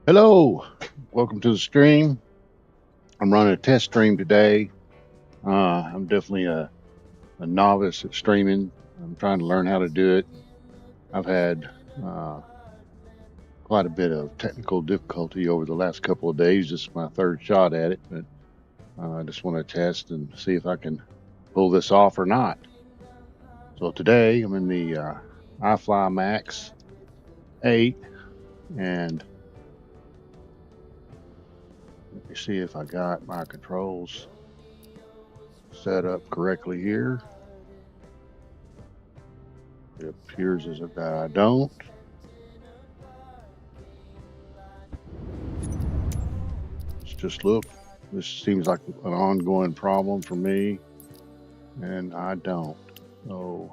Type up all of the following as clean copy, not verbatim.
Hello, welcome to the stream. I'm running a test stream today. I'm definitely a novice at streaming. I'm trying to learn how to do it. I've had uh, quite a bit of technical difficulty over the last couple of days. This is my third shot at it, but I just want to test and see if I can pull this off or not. So today I'm in the iFLY Max 8, and let me see if I got my controls set up correctly here. It appears as if that I don't. Let's just look. This seems like an ongoing problem for me, and I don't. So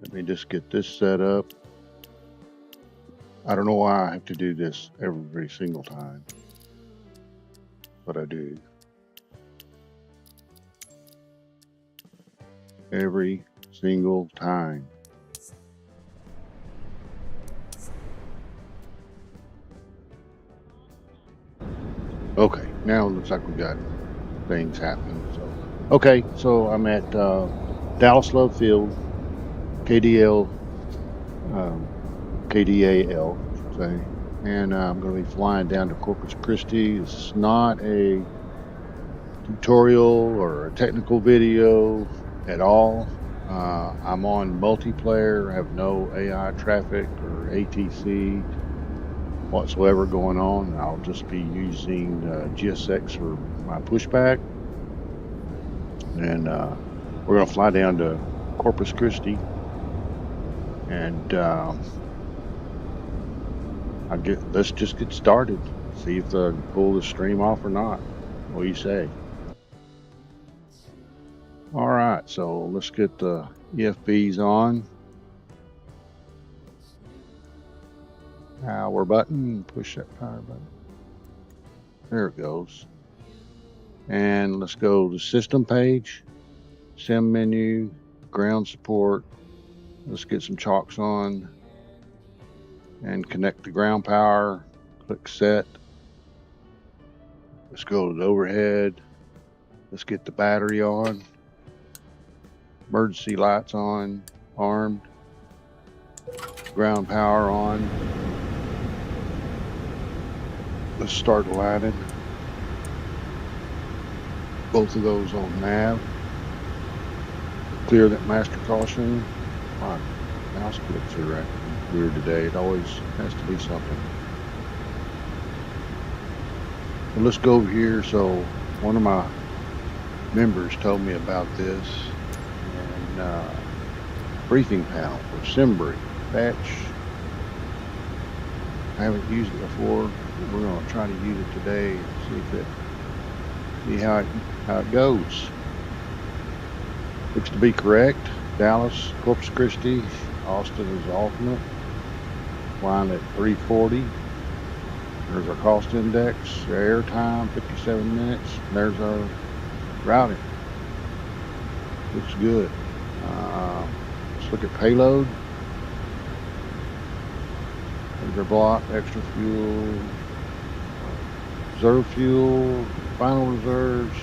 let me just get this set up. I don't know why I have to do this every single time, but I do. Every single time. Okay, now it looks like we got things happening. So I'm at Dallas Love Field, KDL, KDAL, I should say, and I'm going to be flying down to Corpus Christi. This is not a tutorial or a technical video at all. I'm on multiplayer. I have no AI traffic or ATC whatsoever going on. I'll just be using GSX for my pushback. And we're going to fly down to Corpus Christi. And let's just get started. See if I can pull the stream off or not. What do you say? All right, so let's get the EFBs on. Power button, push that power button. There it goes. And let's go to system page, sim menu, ground support. Let's get some chocks on and connect the ground power. Click set. Let's go to the overhead. Let's get the battery on. Emergency lights on, armed. Ground power on. Let's start landing. Both of those on nav. Clear that master caution. My mouse clicks are acting weird today. It always has to be something. Well, let's go over here. So one of my members told me about this, and briefing panel for SimBrief batch. I haven't used it before. We're going to try to use it today and see how it goes. Looks to be correct. Dallas, Corpus Christi, Austin is alternate. Flying at 340. There's our cost index, our air time, 57 minutes. There's our routing. Looks good. Let's look at payload. There's our block, extra fuel, reserve fuel, final reserves,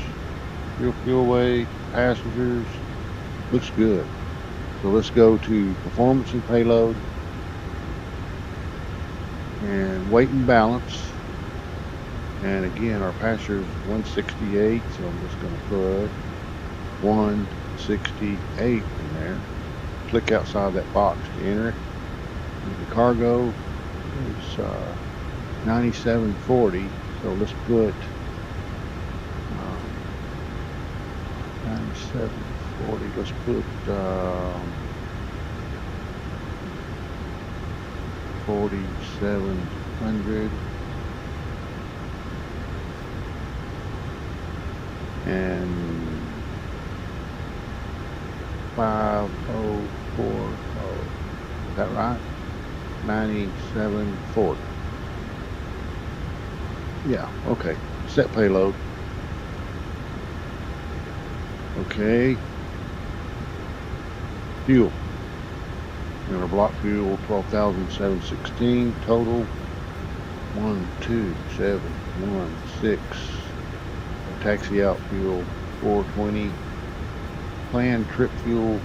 fuel weight, passengers. Looks good. So let's go to performance and payload and weight and balance. And again, our passenger is 168, so I'm just going to put 168 in there. Click outside that box to enter it. And the cargo is 9740, so let's put 9740. Let's put 4700 and 5040. Is that right? 9740. Yeah, okay. Set payload. Okay. Fuel. And our block fuel 12,716 total. 12716. Taxi out fuel 420. Planned trip fuel.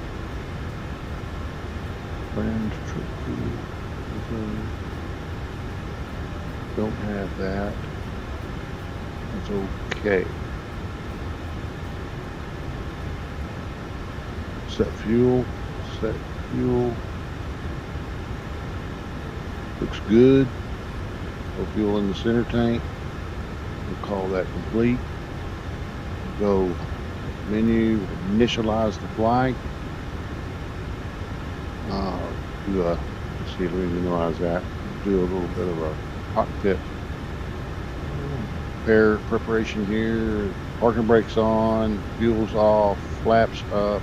Don't have that. That's okay. Set fuel. Looks good. No fuel in the center tank. We'll call that complete. Go menu, initialize the flight. Let's see, let me minimize that. Do a little bit of a cockpit preparation here. Parking brakes on, fuel's off, flaps up.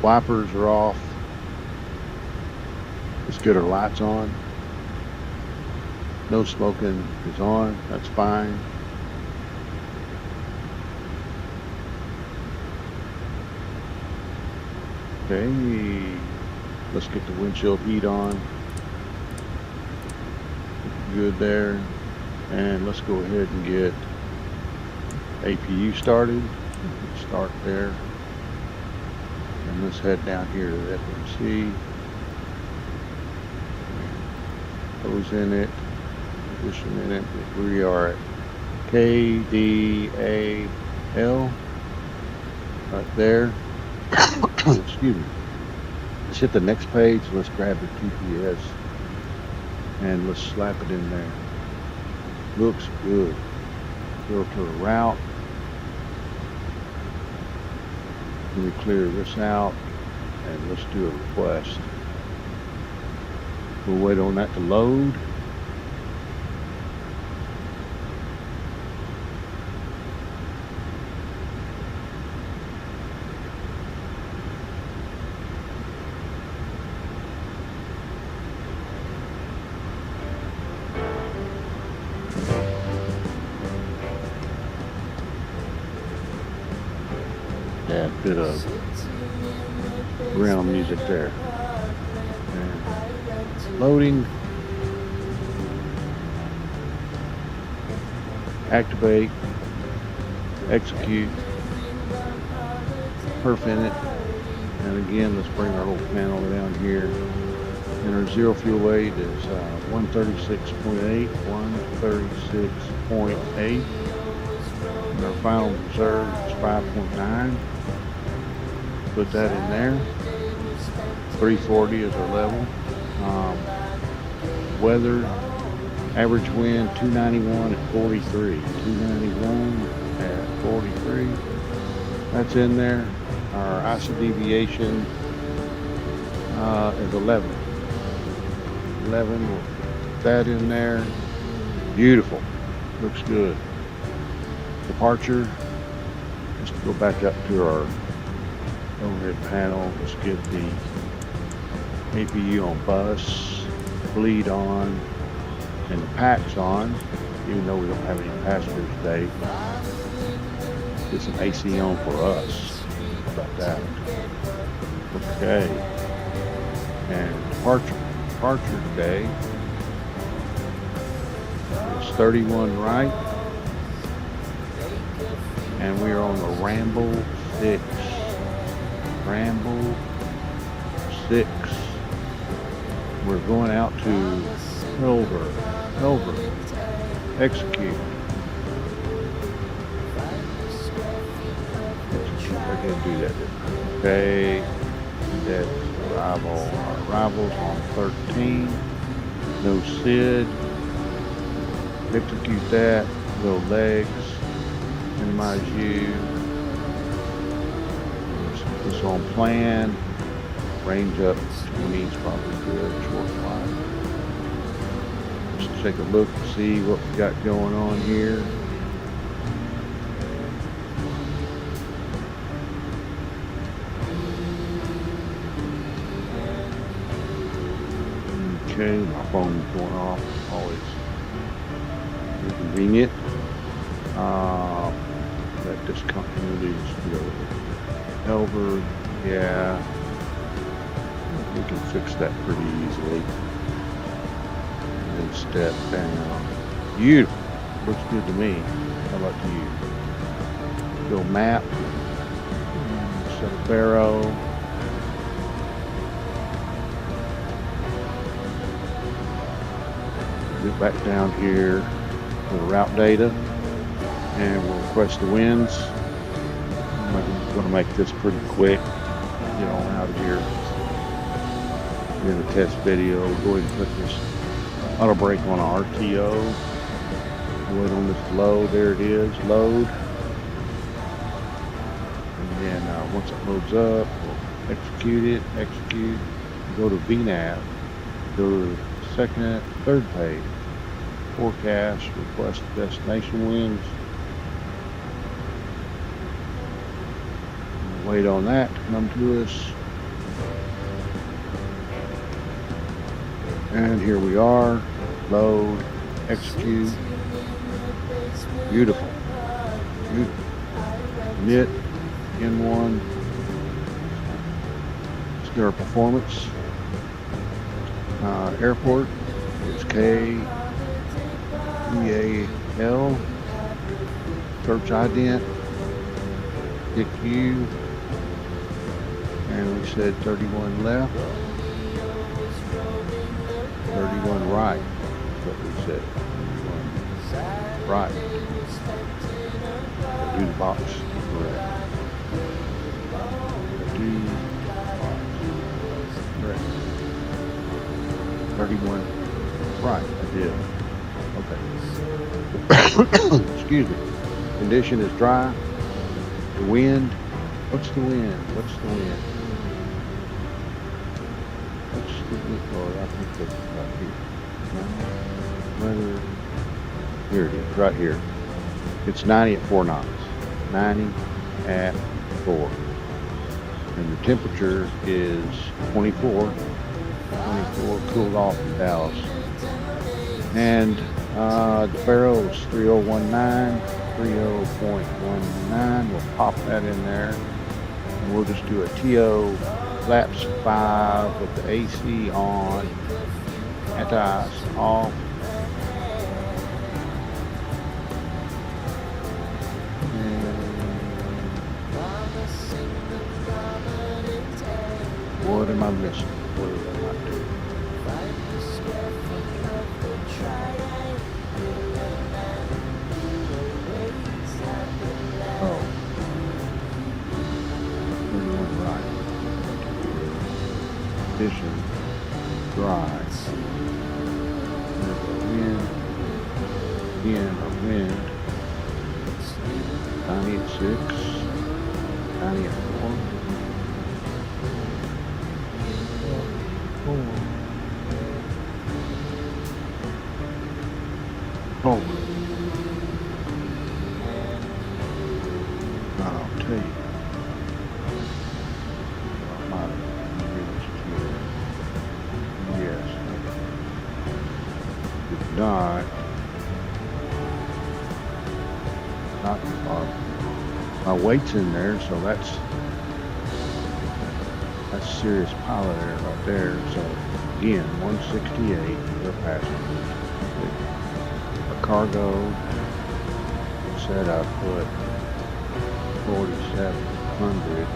Wipers are off. Let's get our lights on. No smoking is on, that's fine. Okay, let's get the windshield heat on. Good there. And let's go ahead and get APU started. Start there. And let's head down here to the FMC. Those in it. Position in it. We are at KDAL. Right there. Excuse me. Let's hit the next page. Let's grab the GPS and let's slap it in there. Looks good. Go to the route. Let me clear this out and let's do a request. We'll wait on that to load. Add a bit of ground music there. And loading. Activate. Execute. Perf in it. And again, let's bring our little panel down here. And our zero fuel weight is 136.8. 136.8. And our final reserve is 5.9. Put that in there. 340 is our level. Weather, average wind 291 at 43. 291 at 43. That's in there. Our ISO deviation is 11. 11. We'll put that in there. Beautiful. Looks good. Departure. Let's go back up to our overhead panel. Let's get the APU on bus, bleed on, and the packs on, even though we don't have any passengers today. Get some AC on for us. How about that? Okay. And departure today is 31 right. And we are on the Ramble 6. Ramble 6. We're going out to Helver. Execute. I didn't do that. Okay. That's arrival. Our arrival's on 13. No SID. Execute that. No legs. Minimize you. Put this on plan. Range up 20 is probably good. Short flight. Let's take a look and see what we got going on here. Okay, my phone's going off. Always inconvenient. That discontinuity is good. Helver, yeah. We can fix that pretty easily. And then step down. Beautiful. Looks good to me. How about you? Go map. Set a barrow. Get back down here to the route data, and we'll request the winds. I'm going to make this pretty quick. Get on out of here. In the test video, we'll go ahead and put this auto brake on our RTO. Wait on this to load. There it is, load. And then once it loads up, we'll execute it, go to VNAV, go to the second, third page, forecast, request destination winds. We'll wait on that to come to us. And here we are, load, execute. Beautiful, beautiful. Knit, N1. Let's get our performance. Airport is KDAL. Search ident. Hit U. And we said 31 left. 31 right. That's what we said. 31 right. Do the box correct. Do box correct. 31 right. I did. Okay. Excuse me. Condition is dry. The wind. What's the wind? What's the wind? What's the wind? Oh, I think that's right here. Weather. Here it is, right here. It's 90 at 4 knots. 90 at 4. And the temperature is 24. 24, cooled off in Dallas. And the barrel is 3019, 30.19. We'll pop that in there. And we'll just do a TO laps 5 with the AC on, anti-ice off. What am I missing? What am I not doing? Oh. 31 right. Condition dry. There's a wind. Again, a wind. 90 at 6. 90 at 4. Oh, I'll tell you. Yes. If not my weight's in there, so that's serious pilot air right there. So again, 168 for passengers. A cargo said I put 4,700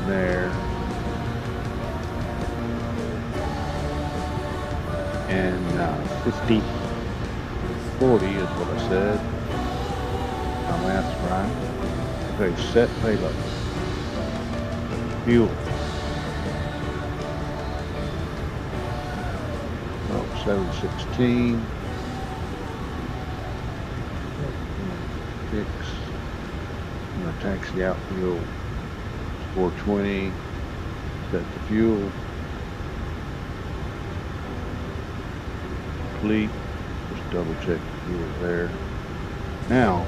there, and 5040 is what I said. My math's right. Okay, set payload. Fuel. 716. Fix. I'm going to taxi out fuel. 420. Set the fuel. Complete. Just double check the fuel there. Now,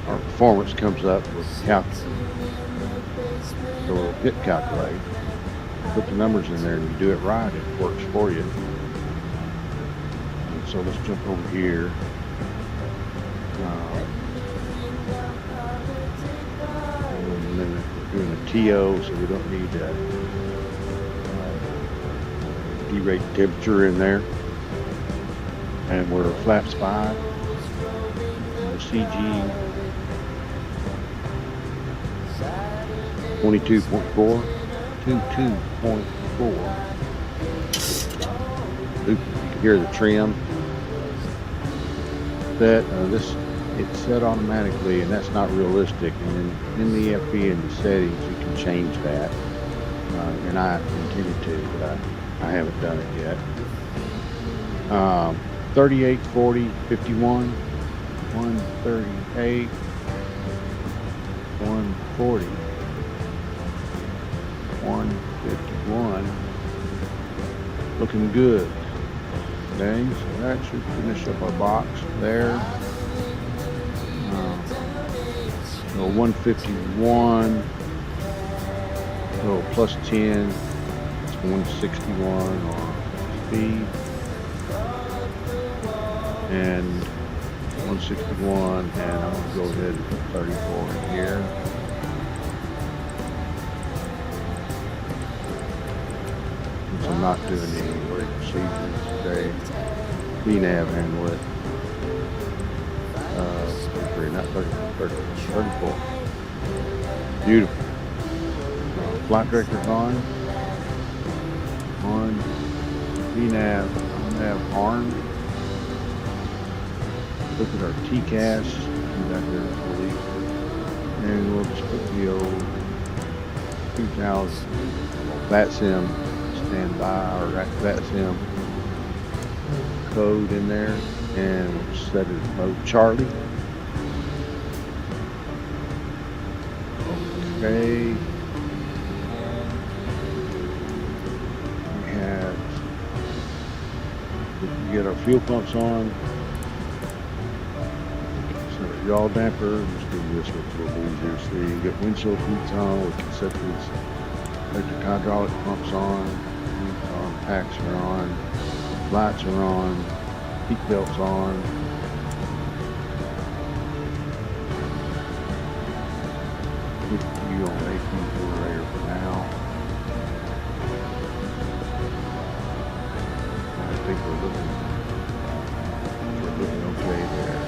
our performance comes up with calculator. So we'll hit calculate. Put the numbers in there and you do it right, it works for you. And so let's jump over here. In a minute, we're doing a TO, so we don't need derate temperature in there. And we're flaps 5. And we're CG 22.4. 22.4. You can hear the trim. It's set automatically, and that's not realistic. And in the FB and the settings, you can change that. And I intended to, but I haven't done it yet. 38, 40, 51, 138, 140, 151. Looking good. Okay, so that should finish up our box there. 151. So plus 10. It's 161 on speed. And 161, and I'm going to go ahead and put 34 in here. Since I'm not doing any brake procedures today, VNAV handle it. Not 34. Beautiful. Flight director's on. VNAV armed. Look at our TCAS. And we'll just put the old 2000 VATSIM standby or VATSIM code in there, and we'll set it as mode Charlie. Okay. We get our fuel pumps on. Set our yaw damper. Let's do this with a little easier. So you get windshield heats on. We can set these electric hydraulic pumps on. Packs are on. Lights are on. Heat belts on. You on AP generator for now. I think we're looking okay there.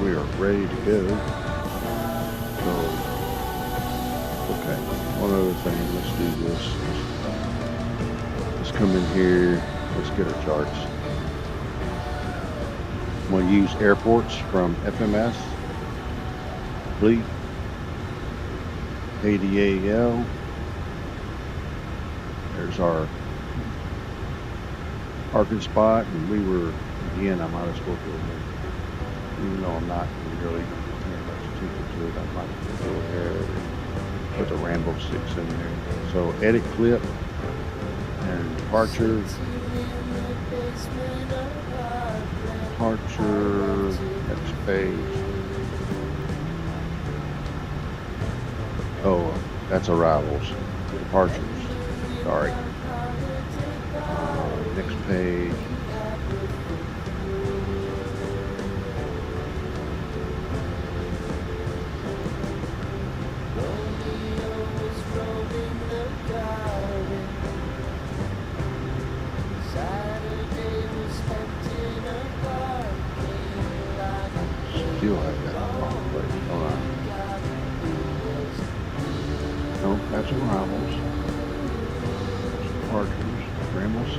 We are ready to go. So, okay. One other thing, let's do this. Let's come in here. Let's get our charts. I'm going to use airports from FMS. Fleet, KDAL. There's our parking spot, and we were, again, I might as well go ahead, even though I'm not really paying much attention to it, I might go ahead and put the Rambo 6 in there. So edit clip and departure, next page. Oh, that's arrivals, departures, sorry. Next page. Still have that wrong place, hold on. No, that's arrivals. Departures, Rambo 6.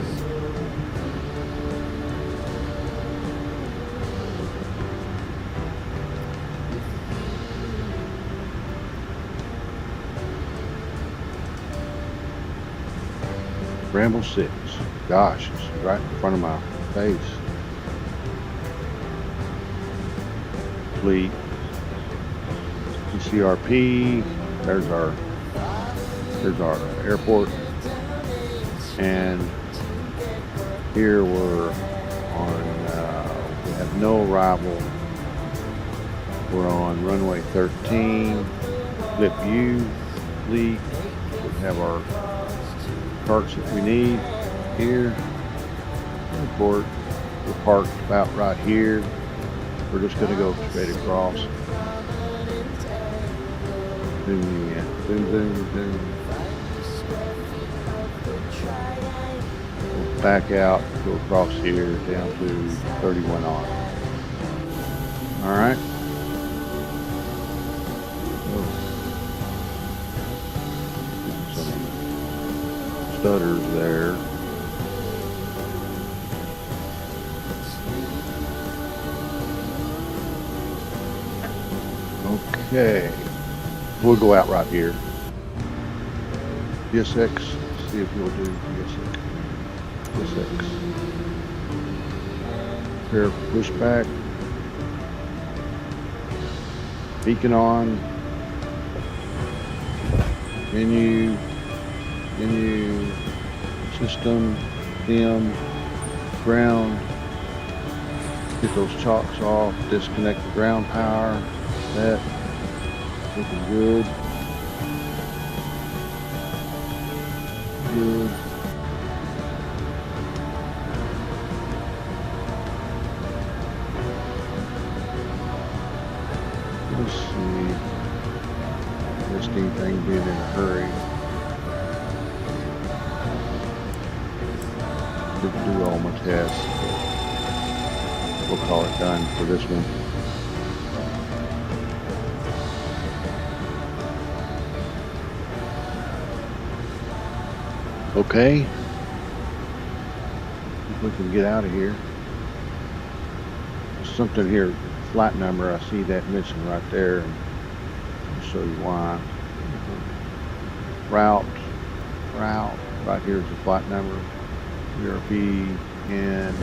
Rambo 6. Gosh, it's right in front of my face. Fleet. KCRP. There's our airport. And here we're on, we have no arrival. We're on runway 13. Flip view. Fleet. We have our parks that we need here. Airport. We're parked about right here. We're just going to go straight across. Zooming in. Zoom, zoom, zoom. We'll back out, go across here down to 31 on. All right. Some stutters there. Okay. We'll go out right here. DSX, see if you'll do DSX. DSX. Prepare for pushback. Beacon on. Menu. System. Dim. Ground. Get those chocks off. Disconnect the ground power. That. Looking good. Good. Let's see. Listing thing being in a hurry. Didn't do all my tests. We'll call it done for this one. Okay. If we can get out of here. There's something here, flight number. I see that missing right there. I'll show you why. Route. Right here is the flight number. KCRP and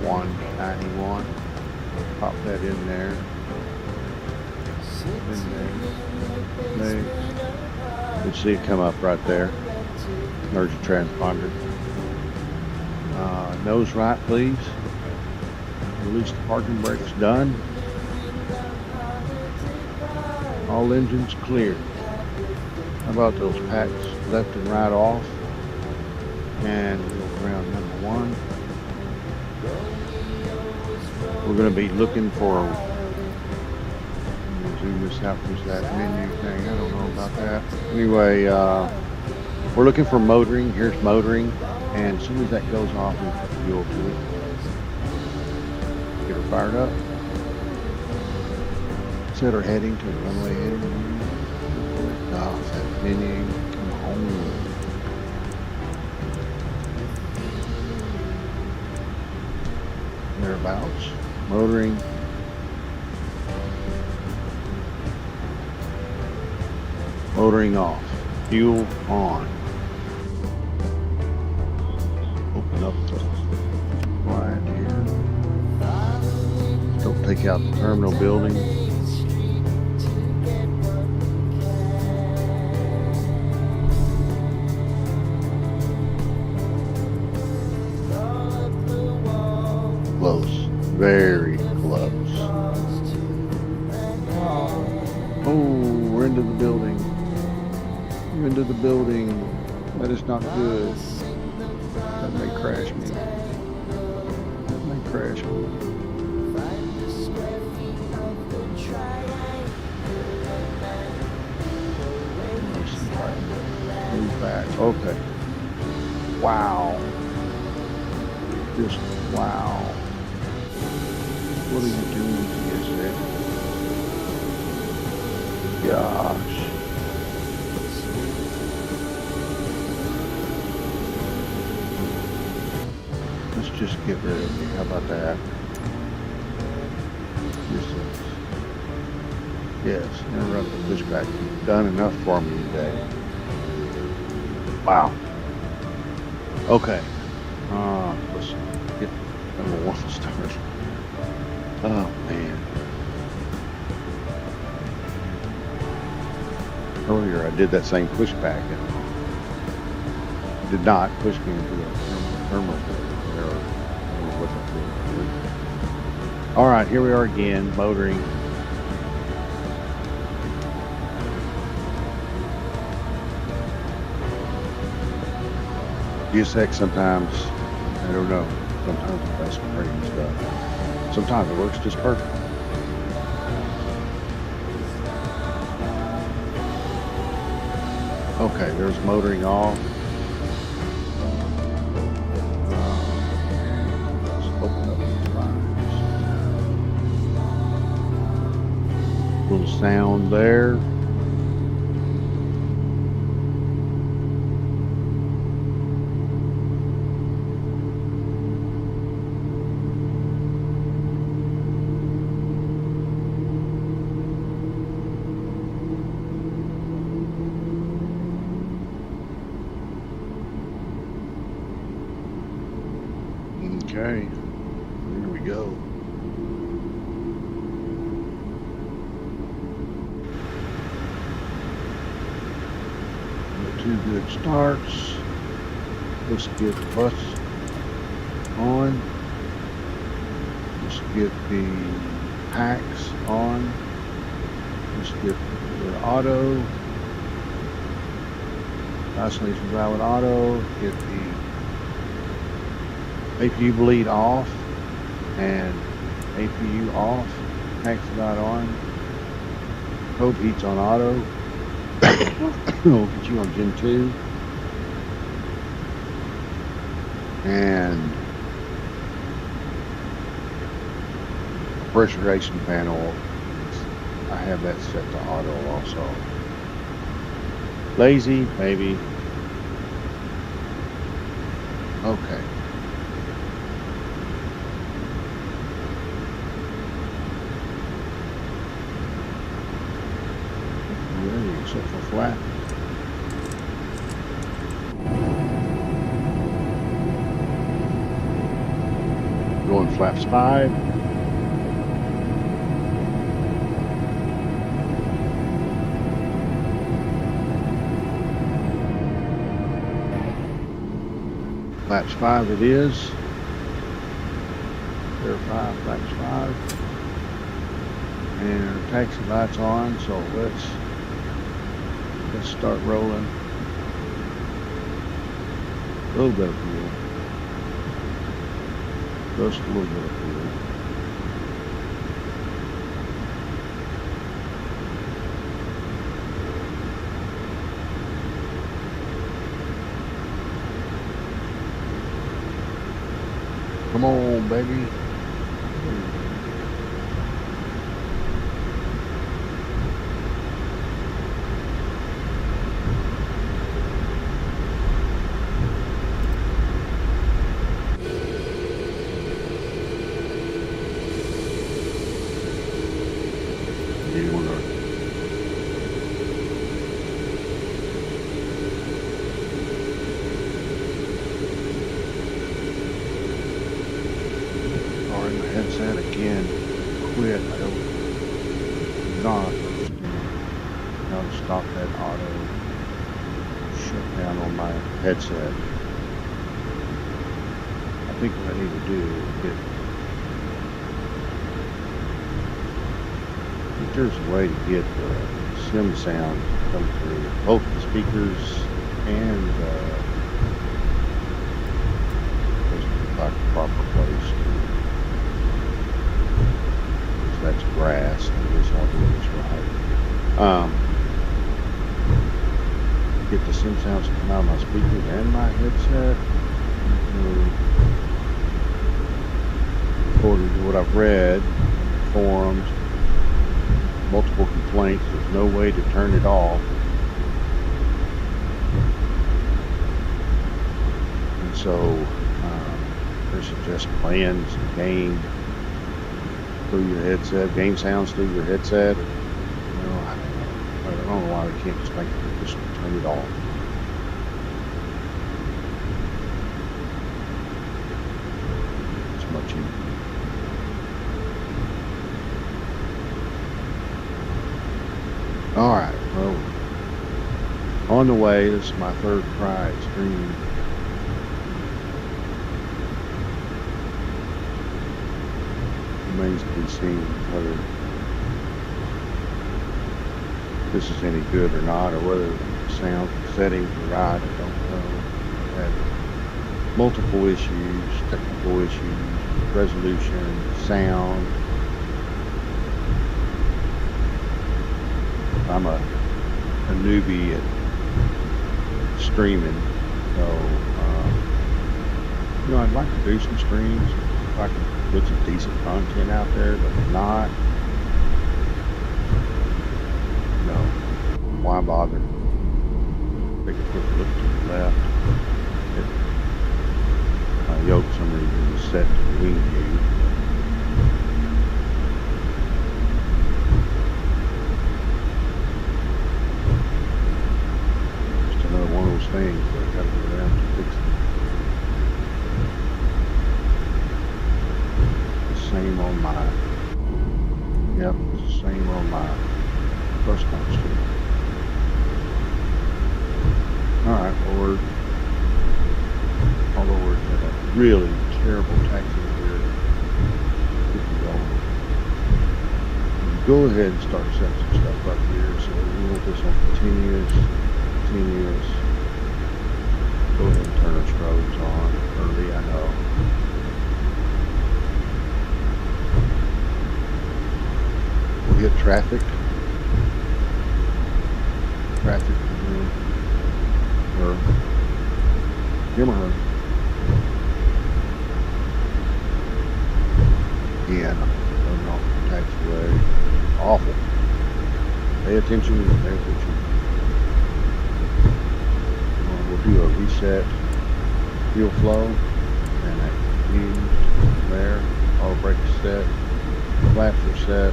F191. Pop that in there. You see it come up right there. Emergency transponder. Nose right, please. Release the parking brakes. Done. All engines clear. How about those packs left and right off? And we'll go around number 1. We're going to be looking for. Zoom this out. There's that menu thing. I don't know about that. Anyway, we're looking for motoring. Here's motoring. And as soon as that goes off, we put fuel to it. Get her fired up. Set her heading to the runway heading. Oh, that menu. Come on. Thereabouts. Motoring. Motoring off. Fuel on. Open up the line here. Don't take out the terminal building. Close. Very close. Oh, we're into the building. We're into the building. That is not good. That may crash me. That may crash me. Move back. Okay. Wow. Just wow. What are you doing, TSX? Gosh. Let's just get rid of you. How about that? Yes, interrupt the pushback. You've done enough for me today. Wow. Okay. Let's get number 1 started. Oh man. Earlier I did that same pushback and did not push me into the terminal. All right, here we are again, motoring. DSX sometimes, I don't know, sometimes it does some crazy stuff. Sometimes it works just perfect. Okay, there's motoring off. Let's open up these lines. Little sound there. Okay, here we go. Two good starts. Let's get the bus on. Let's get the packs on. Let's get the auto. Isolation valid auto. Get the APU bleed off and APU off. Packs not on. Probe heats on auto. We'll get you on Gen 2. And pressurization panel, I have that set to auto also. Lazy, maybe. Okay. Ready, except for flat. Going flaps 5. Flaps 5 it is. Verify flaps 5. And our taxi lights on, so let's start rolling. A little bit of fuel. Just a little bit of fuel. Come on, baby. Headset again. Quit. I don't not understand how to stop that auto shutdown on my headset. I think what I need to do is get. I think there's a way to get the sim sound to come through both the speakers and like the proper place. That's grass. I just want to do this right. Get the sim sounds to come out of my speakers and my headset. According to what I've read, forums, multiple complaints, there's no way to turn it off. And so they suggest playing some game through your headset, game sounds through your headset. I don't know why they can't just make it just turn it off. It's much easier. All right, well, on the way. This is my third try at streaming. Remains to be seen whether this is any good or not, or whether the sound settings are right. I don't know. I've had multiple issues, technical issues, resolution, sound. I'm a newbie at streaming. So, you know, I'd like to do some streams if I can put some decent content out there, but if not, you know, why bother? Take a quick look to the left. My yoke, for some reason, is set to wing view. Just another one of those things that I've got to go around to fix it. The same on mine. Yep, it's the same on mine. First time stream. Alright, well, although we're at a really terrible taxi here, we can go ahead and start setting some stuff up here. So we want this on continuous. Go ahead and turn our strobes on early, I know. We'll get traffic. Or him or her. Yeah, coming off the taxiway. Awful. Pay attention. We'll do a reset fuel flow, and that used there. Auto brake is set. Flaps are set.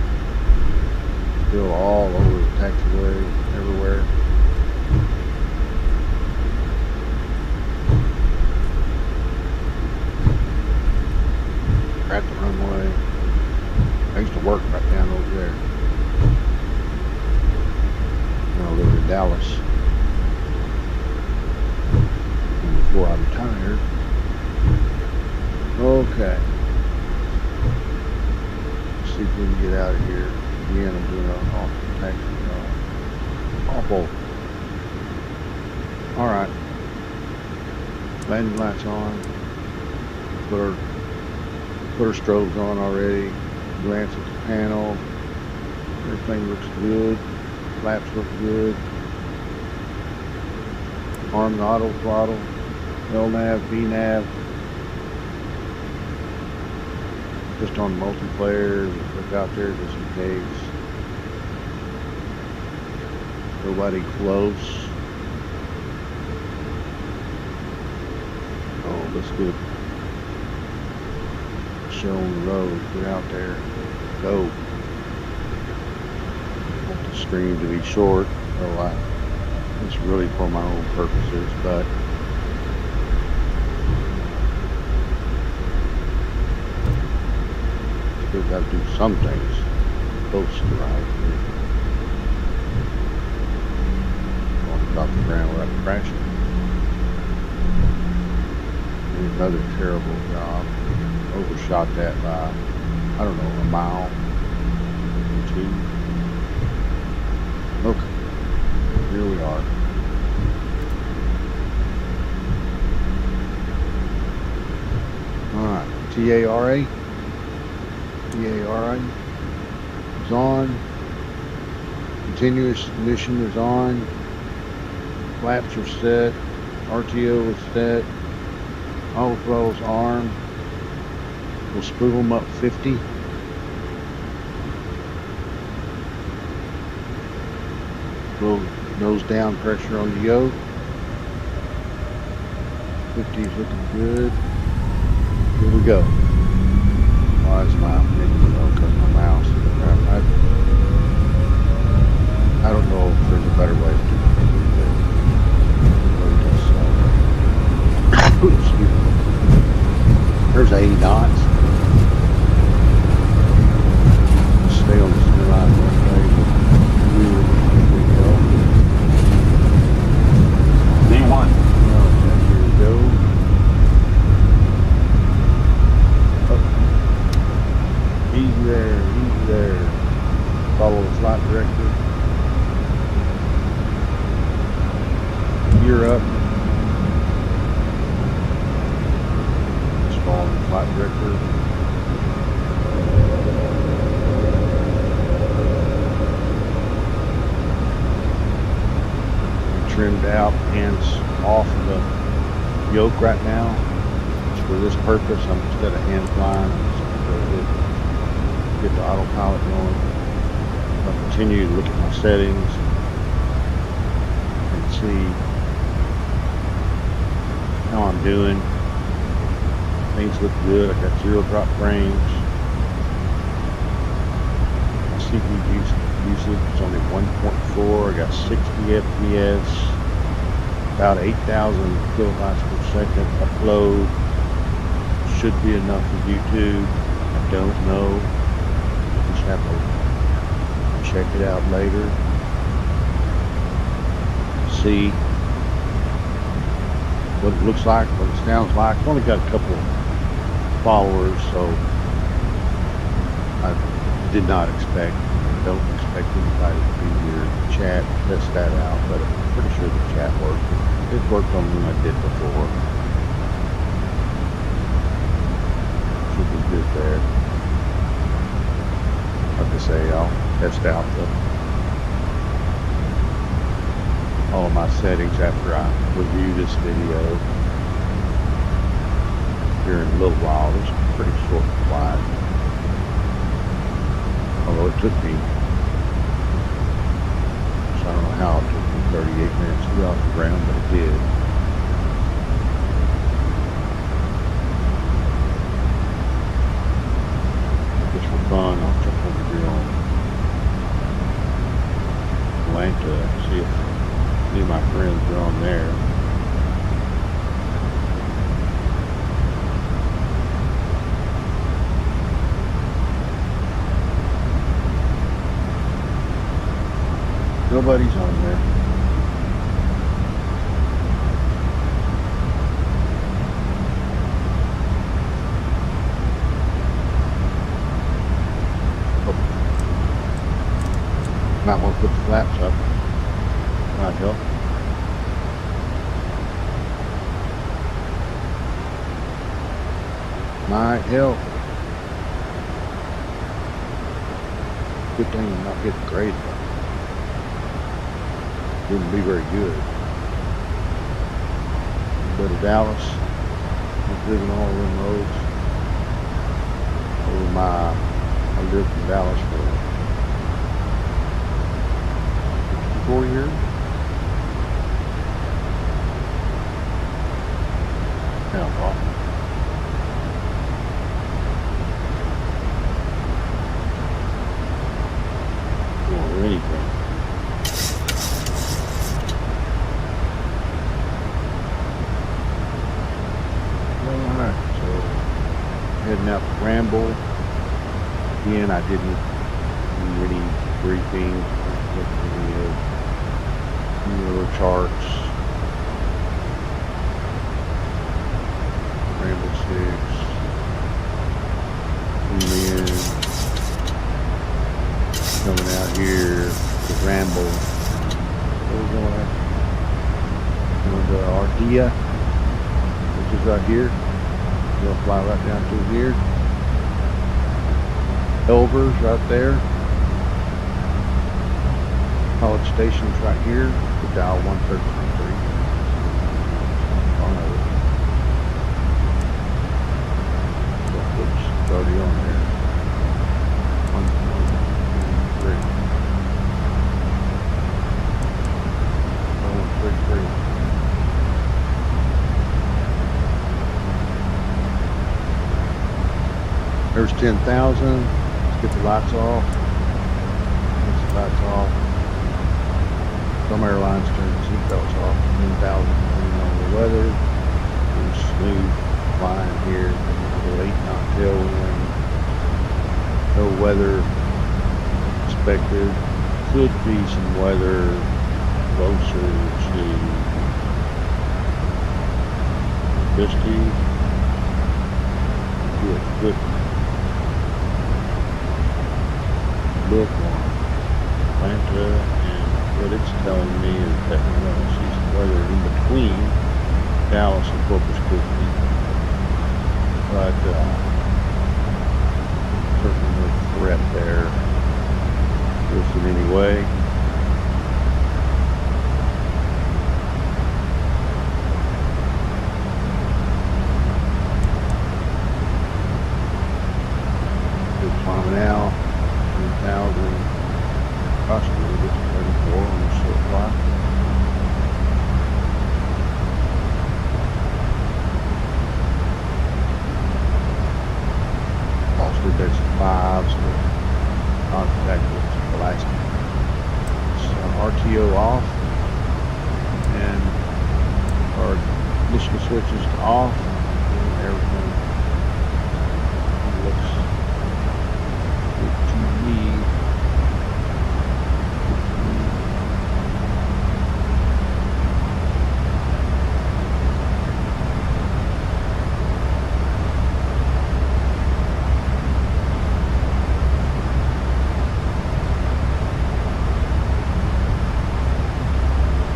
Still all over the taxiway, everywhere. At the runway. I used to work right down over there when I lived in Dallas. And before I retired. Okay. Let's see if we can get out of here. Again, I'm doing an awful taxi. Awful. Alright. Landing lights on. Put our strobes on already. Glance at the panel. Everything looks good. Flaps look good. Arm auto throttle. LNAV, VNAV. Just on multiplayer. Look out there just in case. Nobody close. Oh, let's get show on the road. Get out there. Go. I want the stream to be short. So it's really for my own purposes, but still got to do some things close to right. Walking off the ground without crashing. Another terrible job. Overshot that by, I don't know, a mile or two. Okay, here we are. Alright, TARA is on. Continuous ignition is on. Flaps are set. RTO is set. Auto throttle's armed. We'll spool them up 50. Little nose down pressure on the yoke. 50 is looking good. Here we go. Why is my because my mouse? I don't know if there's a better way to do it. Excuse me. There's 80 knots. Stay on the center line one way. Here we go. D1. Okay, here we go. Oh. Easy there. Follow the flight director. Gear up. Just follow the flight director. trimmed out, hands off of the yoke right now. Just for this purpose, instead of hand flying, I'm just going to go ahead and get the autopilot going. I'll continue to look at my settings and see how I'm doing. Things look good. I got 0 drop frames. My CPU usage is only 1.4. I got 60 FPS, about 8,000 kilobytes per second upload. Should be enough for YouTube. I don't know. Just have to check it out later. See what it looks like, what it sounds like. I've only got a couple followers, so I did not expect, don't expect anybody to be here to chat, test that out, but I'm pretty sure the chat worked. It worked on when I did before. Should be good there. Like I say, I'll test out all of my settings after I review this video here in a little while. It's a pretty short flight, although it took me, so I don't know how it took me 38 minutes to get off the ground, but it did. Just for fun, I'll check over here on Atlanta, see if any of my friends are on there. Nobody's on there. Oh. Might want to put the flaps up. Might help. Might help. Good thing I'm not getting graded. Wouldn't be very good. But to Dallas, I've driven all of them roads. I lived in Dallas for 64 years. Yeah, well. Or anything. Heading out to Ramble. Again, I didn't do any briefings, look at any little charts. Ramble 6. And then coming out here to Ramble. We're going to Ardea, which is right here. We'll fly right down through here. Elvers right there. College Station's right here. KDAL 133. On over. It's already on there. 133. There's 10,000. Let's get the lights off. Get the lights off. Some airlines turn the seatbelts off. 10,000 depending on the weather. There's smooth flying here. 8 knot tailwind. No weather expected. Could be some weather closer to Bisky. Good. Look on Atlanta, and what it's telling me is that we're going to see some weather in between Dallas and Corpus Christi, but certainly no threat there. Listen anyway. ignition switches to off, and everything looks good to me.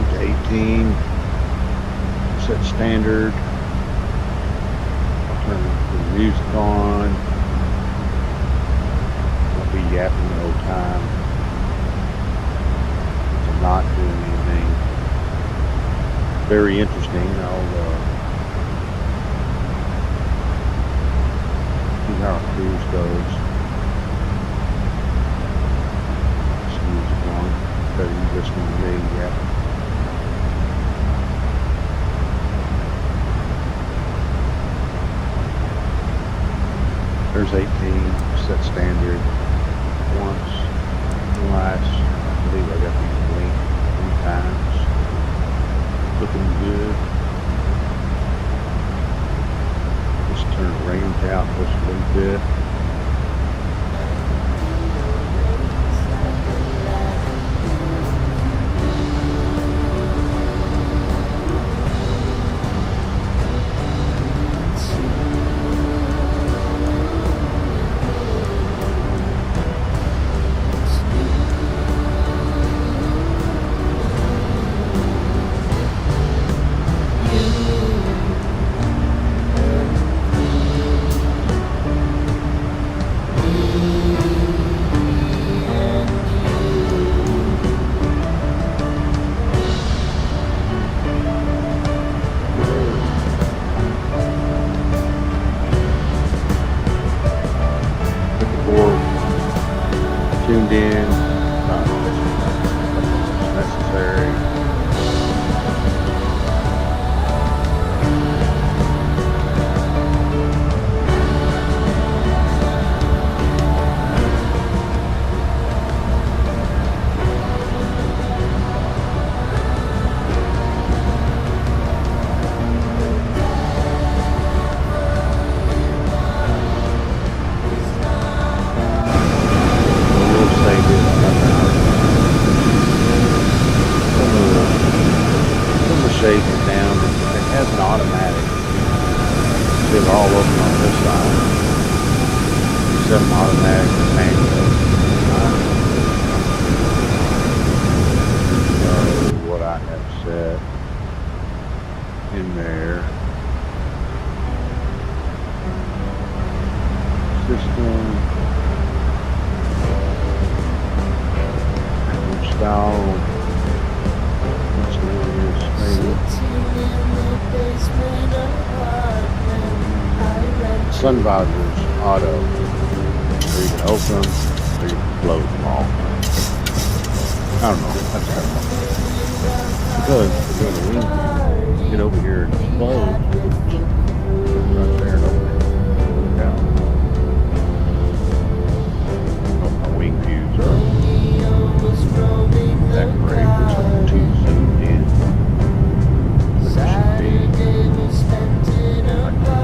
To 18, set standard. I'll turn the music on. I'll be yapping the whole time. I'm not doing anything very interesting. I'll see how our cruise goes. This music on. Better than listening to me yap. There's 18, set standard. Once, twice. I believe I got these linked 3 times. Looking good. Just turn the range out just a little bit. Tuned in, not necessary. Shades it down. It has an automatic. They're all open on this side. You set them automatic manual. So what I have set in there. System. Style. Sun visors auto, so you can open them or you can close them all. I don't know, that's kind of because we're doing the wing view. Get over here and close right there and open it. Yeah. Oh, my wing views are that great. It's like too zoomed in. But it should be like this.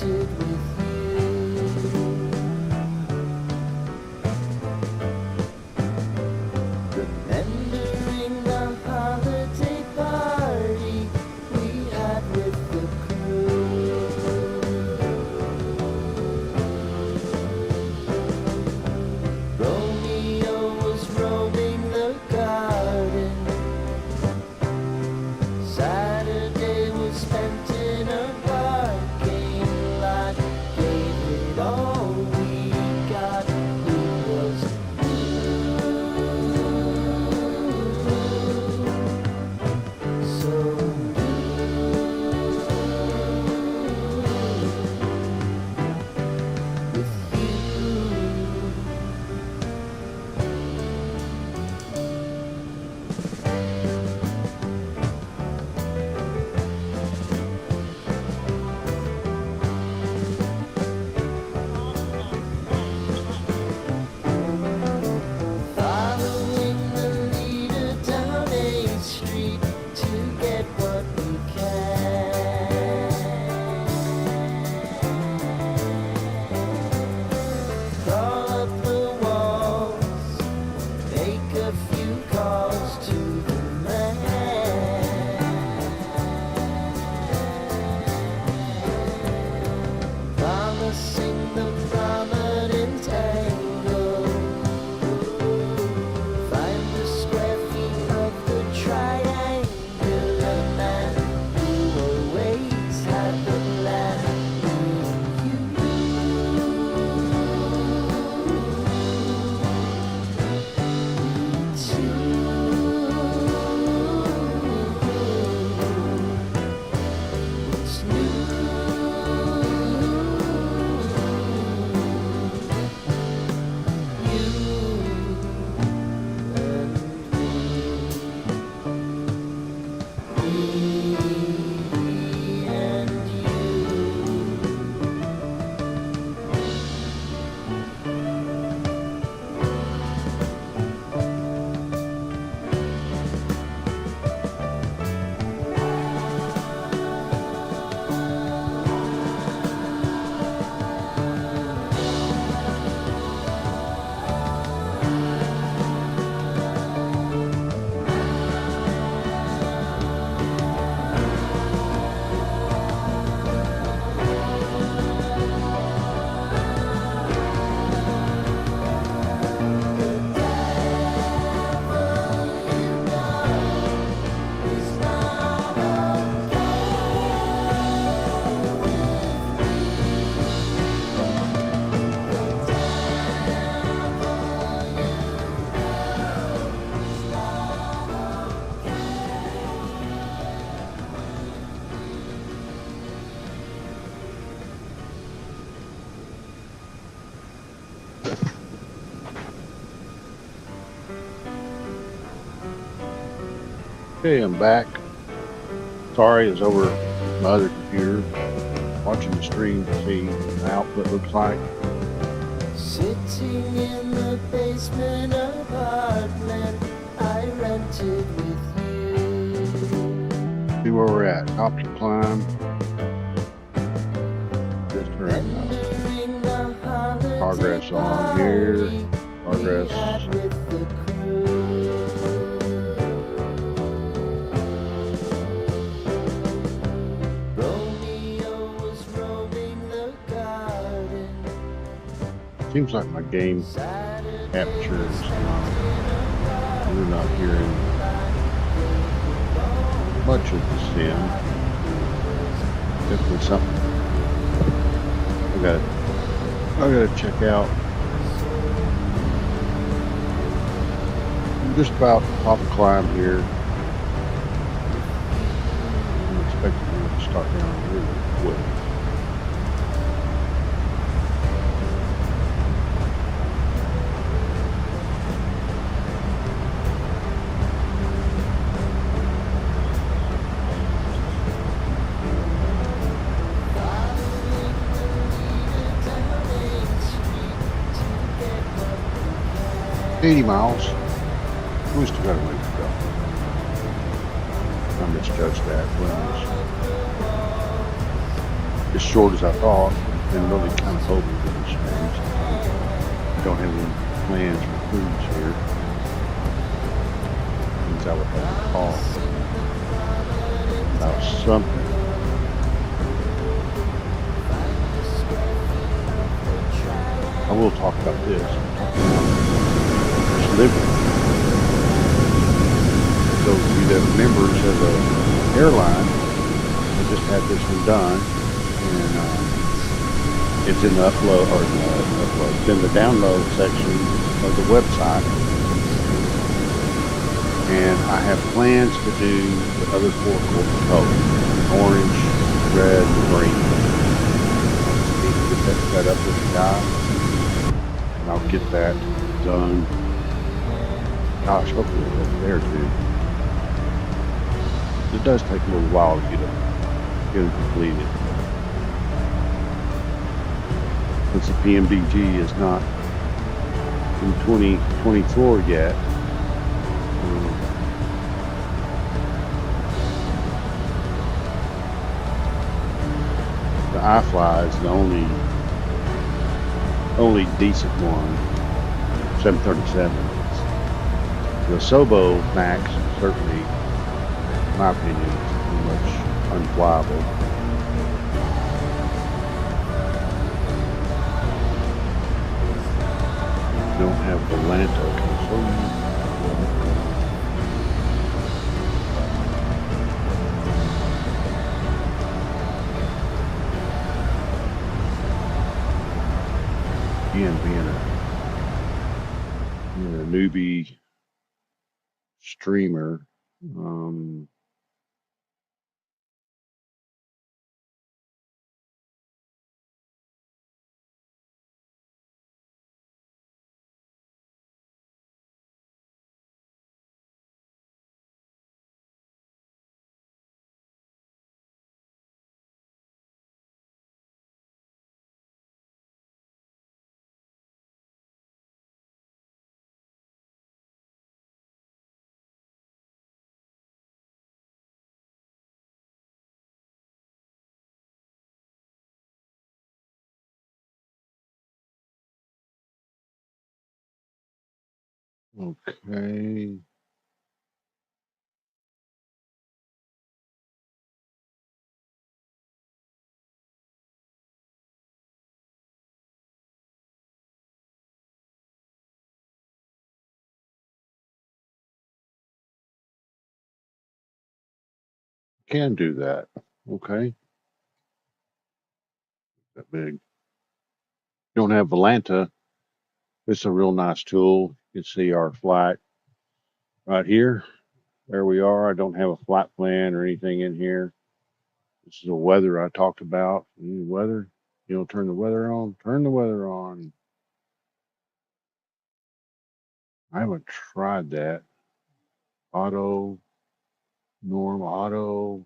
rented with you. Remembering the holiday party we had with the crew. Romeo was roaming the garden. Saturday was spent in a parking lot. Gave it all we got. Who was so with you? Following the leader down 8th Street to get what we can. Crawl up the walls, make a few calls to the man. Promising the prominent angle. Find the square feet of the triangular man who always had the plan. What's new? You and me and you. Okay, I'm back. Sorry, it's over my other computer. Watching the stream to see what the output looks like. Sitting in the basement apartment I rented with you. See where we're at. Top to climb. Just right now. Remembering the holiday Progress on here. party Progress. we had with the crew. Romeo was roaming the garden. Seems like my game capture is not. We're not hearing much of the sound. Definitely something I gotta check out. I'm just about top of climb here. I'm expecting it to start down really quick. Following the leader down 8th Street to get what we can. 80 miles. We still got a ways to go. I misjudged that. When as short as I thought. I've been really kind of hoping for this stream since I don't have any plans for cruise here. Means I would have to talk about something. I will talk about this. This liver. Those of you that are members of the airline, I just had this one done, and it's in the upload, or it's in the download section of the website. And I have plans to do the other 4 colors: orange, red, and green. I need to get that set up with the guy, and I'll get that done. Gosh, hopefully it's there too. It does take a little while to get it completed. Since the PMDG is not in 2024 yet, the iFLY is the only decent one, 737. The Sobo Max certainly, in my opinion, is pretty much unflyable. Don't have Atlanta. Again, being a newbie streamer, okay. Can do that. Okay. That big. Don't have Volanta. It's a real nice tool. You can see our flight right here. There we are. I don't have a flight plan or anything in here. This is the weather I talked about. Weather. Turn the weather on. Turn the weather on. I haven't tried that. Auto. Norm auto.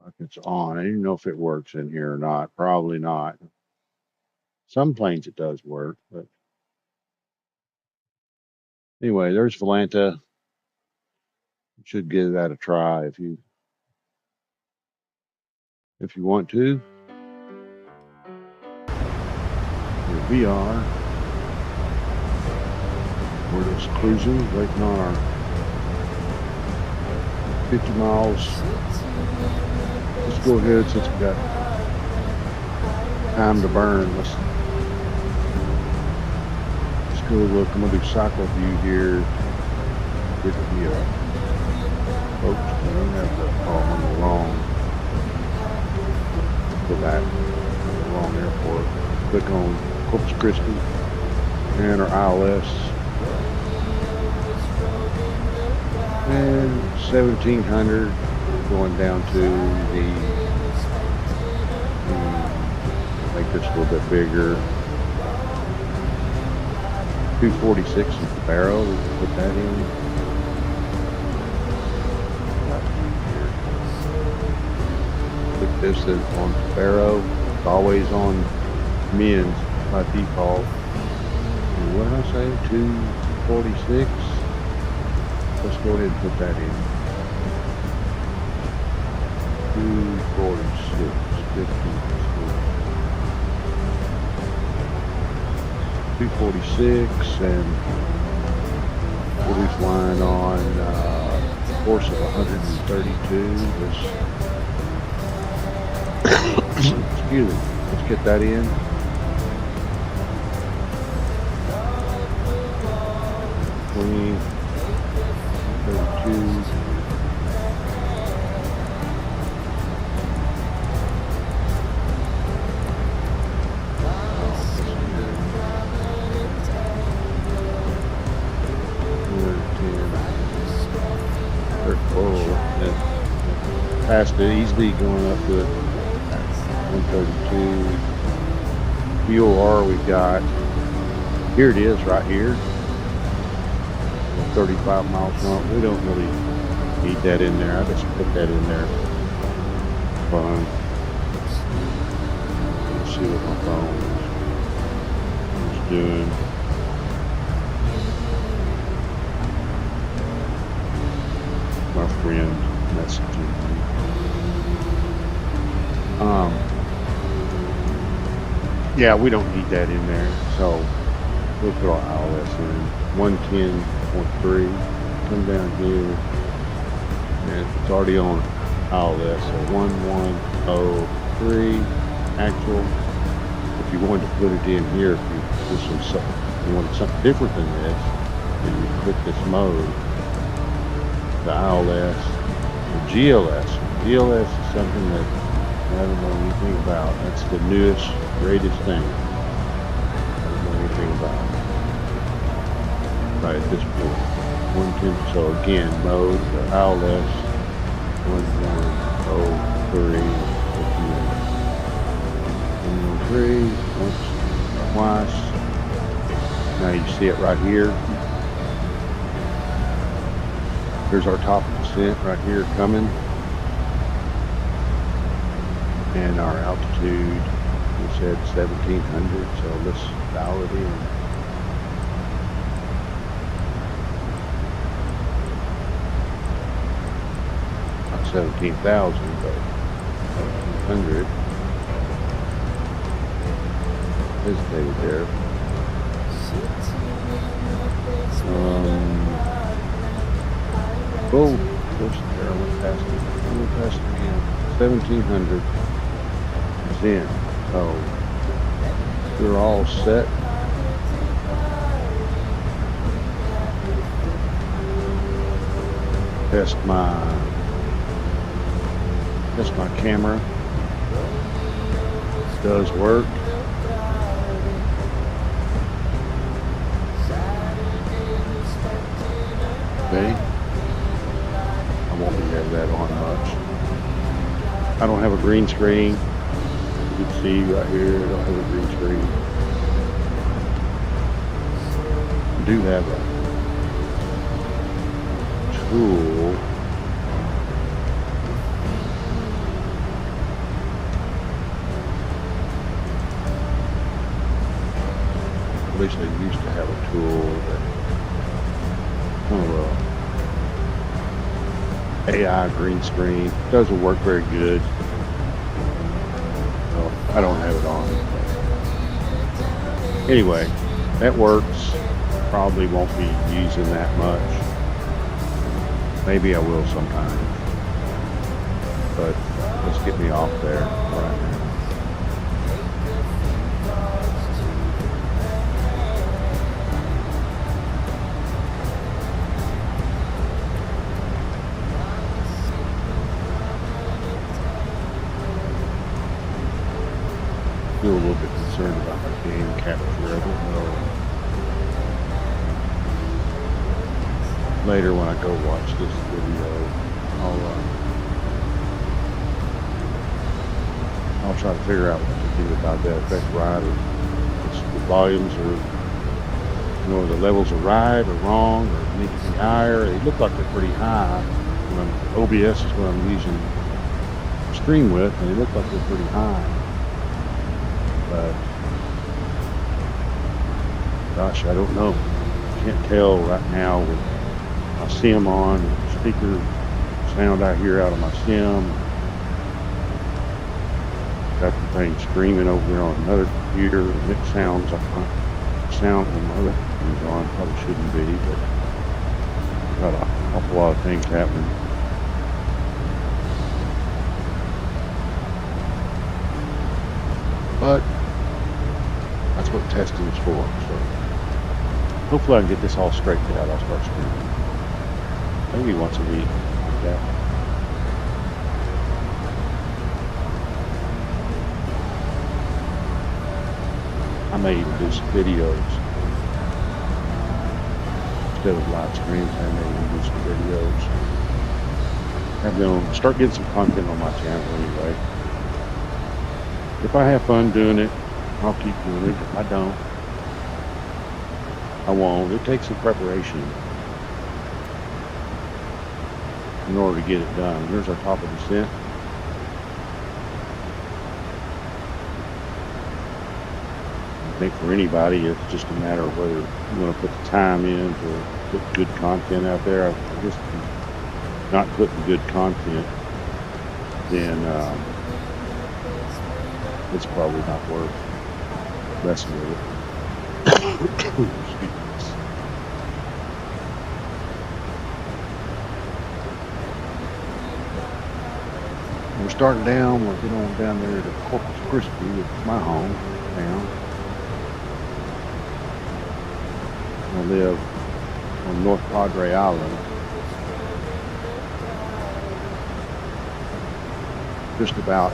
Like it's on. I don't know if it works in here or not. Probably not. Some planes it does work, but anyway, there's Volanta. You should give that a try if you want to. Here we are. We're just cruising, waiting on our 50 miles. Let's go ahead since we got time to burn. Let's go look. I'm gonna do cycle view here. Get the folks. I don't have the I'm on the wrong. Go back. The wrong airport. Click on Corpus Christi and our ILS. And 1700 going down to the make this a little bit bigger. 246 is the barrel. We can put that in. Put this on Sparrow. It's always on men's by default. And what did I say? 246. Let's go ahead and put that in. 246, 246, and we'll be flying on a course of 132. Excuse me. Let's get that in. 20, 32. Past it easily, going up to 132. VOR we got, here it is right here, 35 miles an hour. We don't really need that in there. I just put that in there. Fun. Let's see what my phone is doing. My friend messaging me. Yeah, we don't need that in there, so we'll put our ILS in 110.3. Come down here, and it's already on ILS, so 1103 actual. If you wanted to put it in here, if you wanted something different than this, then you click this mode, the ILS, the GLS. GLS is something that I don't know anything about. That's the newest, greatest thing. I don't know anything about it. Right at this point. 110. So again, mode, the ILS 1103. 113. Once, twice. Now you see it right here. Here's our top descent right here coming. And our altitude, we said 1700, so let's dial it in. Not 17,000, but 1700. Hesitated there. Oh, close there, I went past it. I went past it again. 1700. In. So we're all set. Test my camera. It does work. Okay. I won't be having that on much. I don't have a green screen. You can see right here, I don't have a green screen. I do have a tool. At least I used to have a tool that AI green screen. Doesn't work very good. I don't have it on. Anyway, that works. Probably won't be using that much. Maybe I will sometime. But let's get me off there right now. A little bit concerned about my game capture. I don't know. Later when I go watch this video, I'll try to figure out what to do about that. If that's right, or the volumes are, the levels are right or wrong, or need to be higher. They look like they're pretty high. OBS is what I'm using stream with, and they look like they're pretty high. But gosh, I don't know. Can't tell right now with my sim on, speaker sound I hear out of my sim. got the thing streaming over there on another computer, and it sounds like my sound on my other computer's on. Probably shouldn't be, but got an awful lot of things happening. But that's what testing is for. So hopefully I can get this all straightened out. I'll start streaming maybe once a week, like that. I may even do some videos instead of live streams. I may even do some videos. Have them start getting some content on my channel anyway. If I have fun doing it, I'll keep doing it. If I don't, I won't. It takes some preparation in order to get it done. Here's our top of descent. I think for anybody, it's just a matter of whether you want to put the time in to put good content out there. I guess if you're not putting good content, then it's probably not worth messing with it. We're starting down. We'll get on down there to Corpus Christi, which is my home town. I live on North Padre Island, just about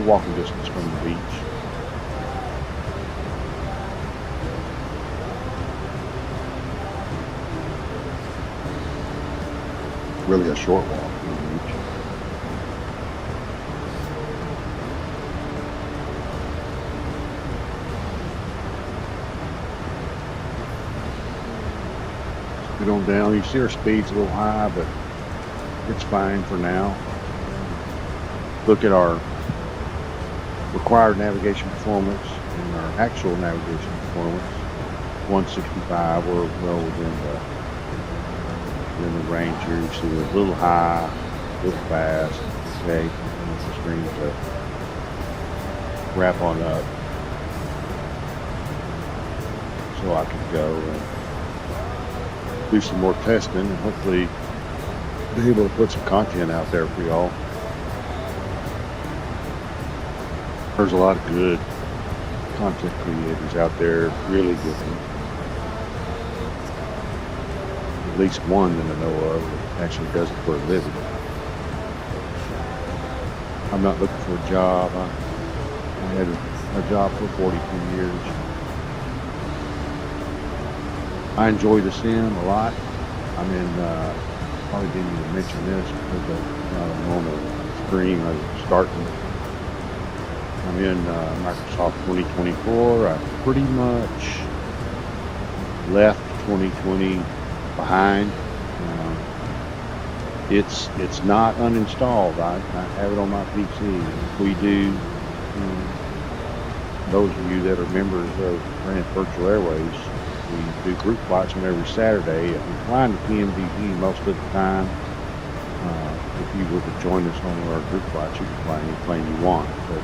walking distance from the beach. Really a short walk from the beach. Get on down. You see our speed's a little high, but it's fine for now. Look at our required navigation performance and our actual navigation performance. 165. We're well within the range here. You see we're a little high, a little fast. Okay, and the screen to wrap on up, so I can go and do some more testing and hopefully be able to put some content out there for y'all. There's a lot of good content creators out there, really good ones. At least one that I know of that actually does it for a living. I'm not looking for a job. I had a job for 42 years. I enjoy the sim a lot. I'm in, probably didn't even mention this because it's not a normal stream I was starting. I'm in Microsoft 2024. I pretty much left 2020 behind. It's not uninstalled. I have it on my PC. We do, those of you that are members of Brand Virtual Airways, we do group flights on every Saturday. I'm flying to PMDG most of the time. If you were to join us on our group flights, you can fly any plane you want. But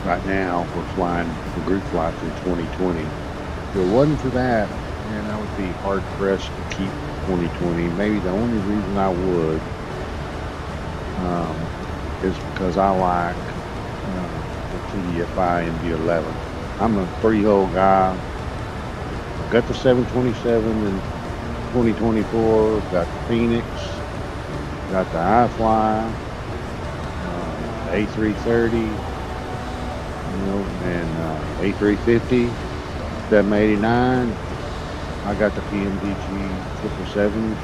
right now, we're flying the group flights in 2020. If it wasn't for that, man, I would be hard pressed to keep 2020. Maybe the only reason I would is because I like the TDFI MD-11. I'm a 3-hole guy. I've got the 727 in 2024. Got the Phoenix. Got the iFLY. A330. And A350. 789. I got the PMDG 777.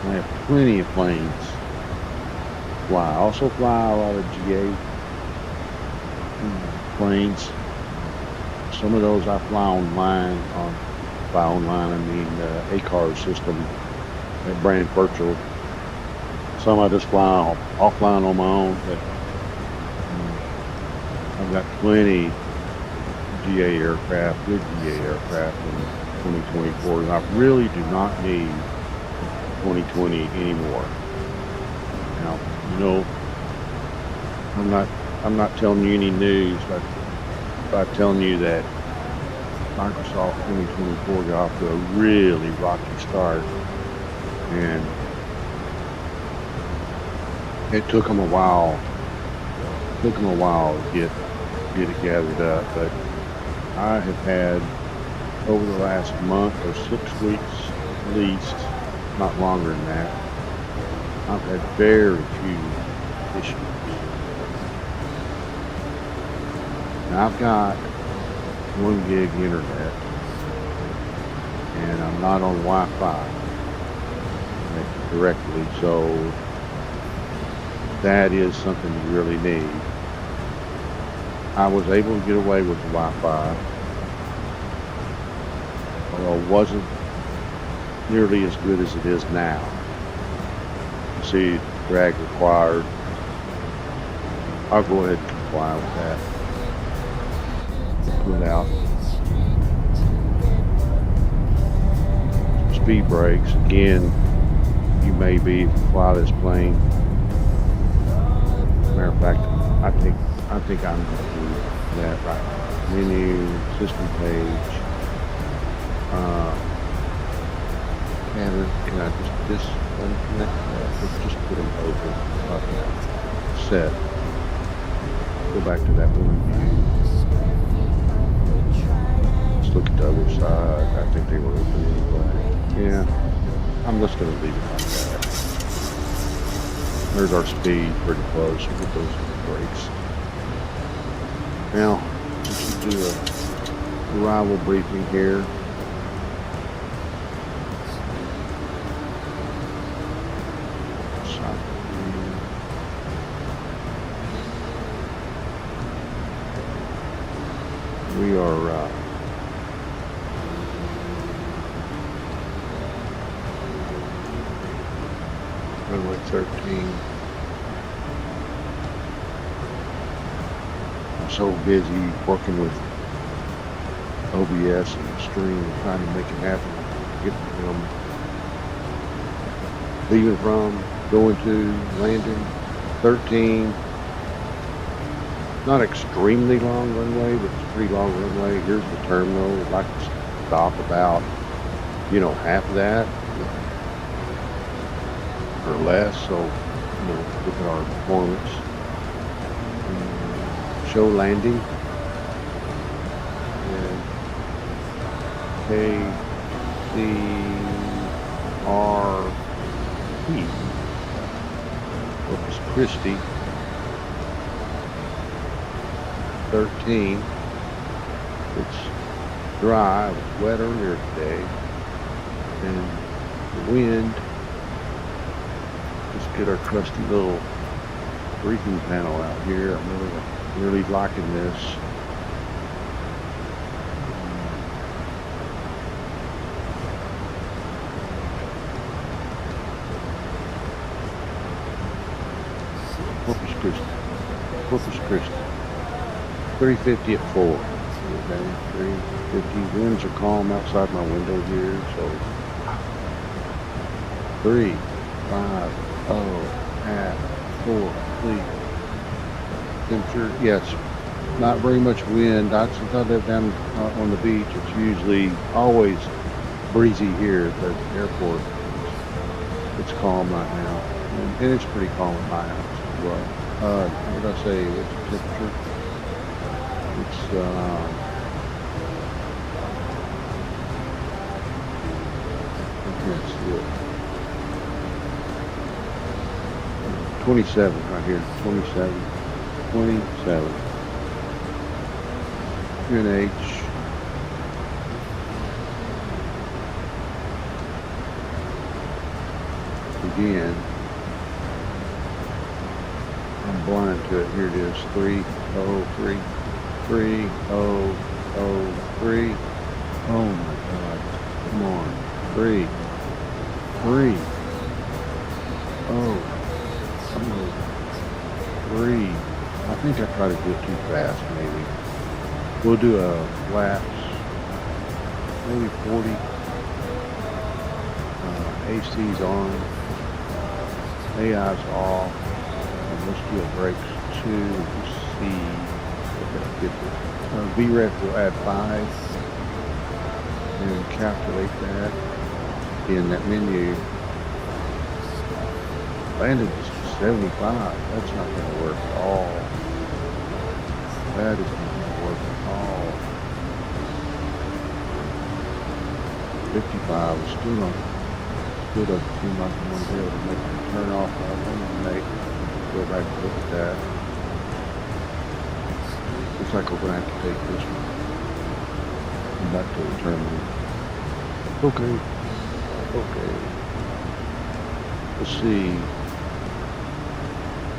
I have plenty of planes. I also fly a lot of GA planes. Some of those I fly online. I mean ACAR system at Brand Virtual. Some I just fly offline on my own. But I've got plenty GA aircraft, good GA aircraft in 2024, and I really do not need 2020 anymore. Now, I'm not telling you any news, but by telling you that Microsoft 2024 got off to a really rocky start, and it took them a while. To get it gathered up, but I have had over the last month or 6 weeks at least, not longer than that, I've had very few issues. Now I've got 1 gig internet, and I'm not on Wi-Fi connected directly, so that is something you really need. I was able to get away with the Wi-Fi, although it wasn't nearly as good as it is now. You see, drag required. I'll go ahead and comply with that. Pull it out. Speed brakes. Again, you may be fly this plane. Matter of fact, I think I'm going to do that right now. Menu, system page. Can I just unconnect that? Let's just put them over. Okay. Set. Go back to that one view. Let's look at the other side. I think they were open anyway. Yeah. I'm just going to leave it like that. There's our speed pretty close. We'll get those brakes. Now, we should do a arrival briefing here. We are runway 13. I'm so busy working with OBS and Stream and trying to make it happen. Get from leaving from, going to, landing, 13. Not extremely long runway, but it's a pretty long runway. Here's the terminal. We'd like to stop about, half of that or less. So, look at our performance. Show landing. And KCRP. Corpus Christi. 13. It's dry. It was wet earlier today, and the wind. Let's get our trusty little briefing panel out here. I'm really liking this. Corpus Christi. 350 at 4. Okay, 350. Winds are calm outside my window here, so 350 at 4. Please. Temperature, yes, not very much wind. Since I live down on the beach, it's usually always breezy here at the airport. It's calm right now, and it's pretty calm at my house as well. What did I say? What's the temperature? It's I can't see it. 27 right here. 27. UNH. Again. I'm blind to it. Here it is. 303. 3003. Oh my God. Come on. 3. Oh. 3. I think I tried to do it too fast, maybe. We'll do a laps. Maybe 40. AC's on. AI's off. Those steel brakes too. Let's see. Okay, get the VREF will add 5 and calculate that in that menu. Landed 75. That's not going to work at all. That is not going to work at all. 55 is still doesn't seem like I'm going to be able to make the turn off. I eliminate. Go back and look at that. Looks like we're going to have to take this one. Come back to the terminal. Okay. Okay. Let's see.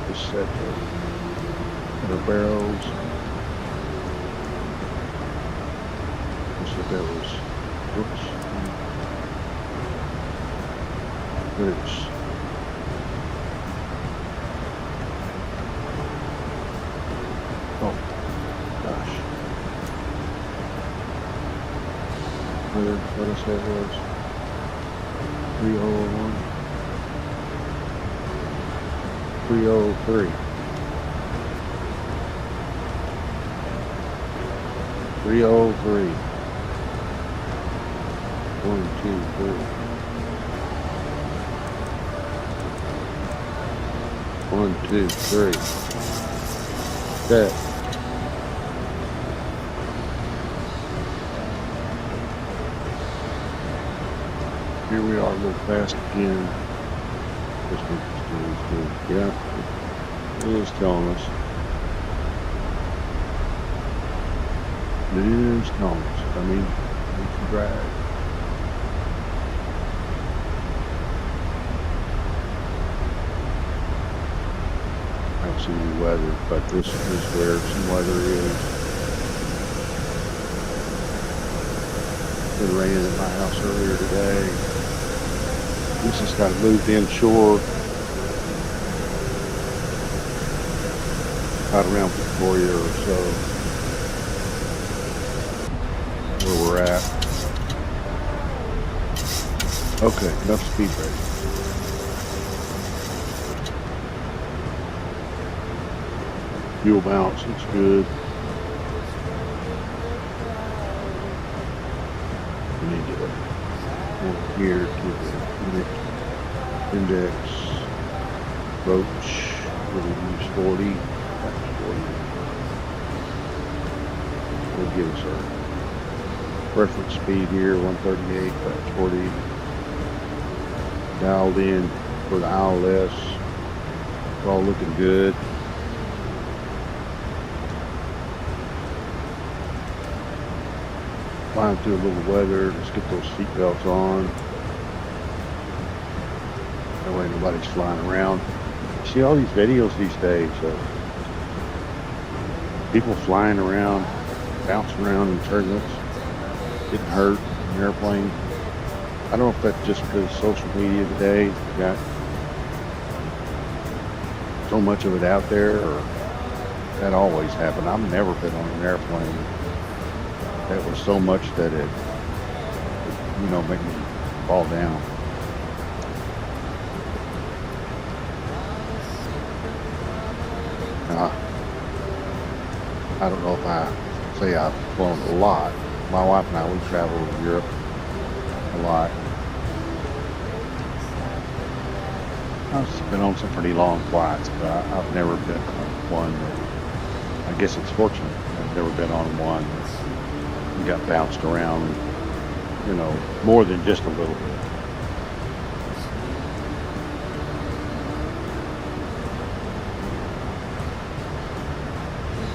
Let's set the barrels. Let's set those. Oops. Oops. Oh, gosh. What I said was 301. 303. 303. 1, 2, 3. 1, 2, 3. Set. Here we are, a little fast again. This one is good. Yeah, it is telling us. It is telling us. I mean, it's a drag. I don't see any weather, but this is where some weather is. It rained at my house earlier today. This has got moved inshore. Out around Victoria or so. Where we're at. Okay, enough speed brake. Fuel balance looks good. We need to go here to the unit index approach. We'll use 40. That's 40. We'll give us our reference speed here, 138. That's 40. Dialed in for the ILS. It's all looking good. Flying through a little weather. Let's get those seat belts on. That way nobody's flying around. You see all these videos these days of people flying around, bouncing around in turbulence, getting hurt in an airplane. I don't know if that's just because social media today got so much of it out there, or that always happened. I've never been on an airplane that was so much that it make me fall down. I don't know if I say I've flown a lot. My wife and I, we travel to Europe a lot. I've been on some pretty long flights, but I've never been on one that, I guess it's fortunate, I've never been on one that got bounced around, more than just a little bit.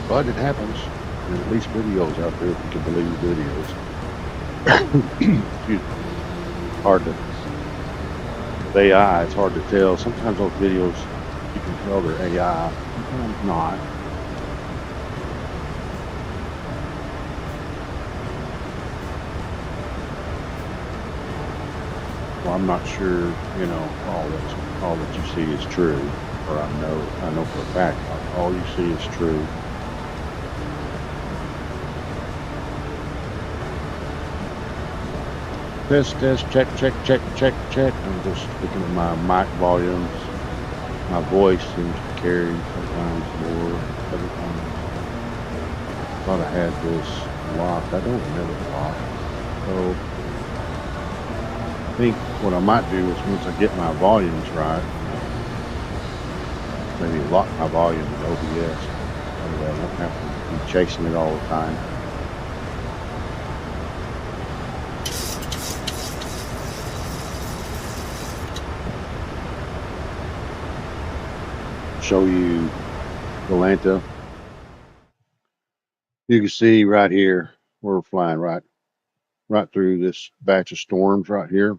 But it happens. There's at least videos out there, if you can believe videos. Excuse me. Hard to, AI, it's hard to tell. Sometimes those videos, you can tell they're AI, sometimes not. Well, I'm not sure, all that you see is true, or I know for a fact all you see is true. Test, check. I'm just looking at my mic volumes. My voice seems to carry sometimes more, other times. I thought I had this locked. I don't remember the lock. So I think what I might do is once I get my volumes right, maybe lock my volume in OBS. So that I won't have to be chasing it all the time. Show you Atlanta. You can see right here, we're flying right through this batch of storms right here.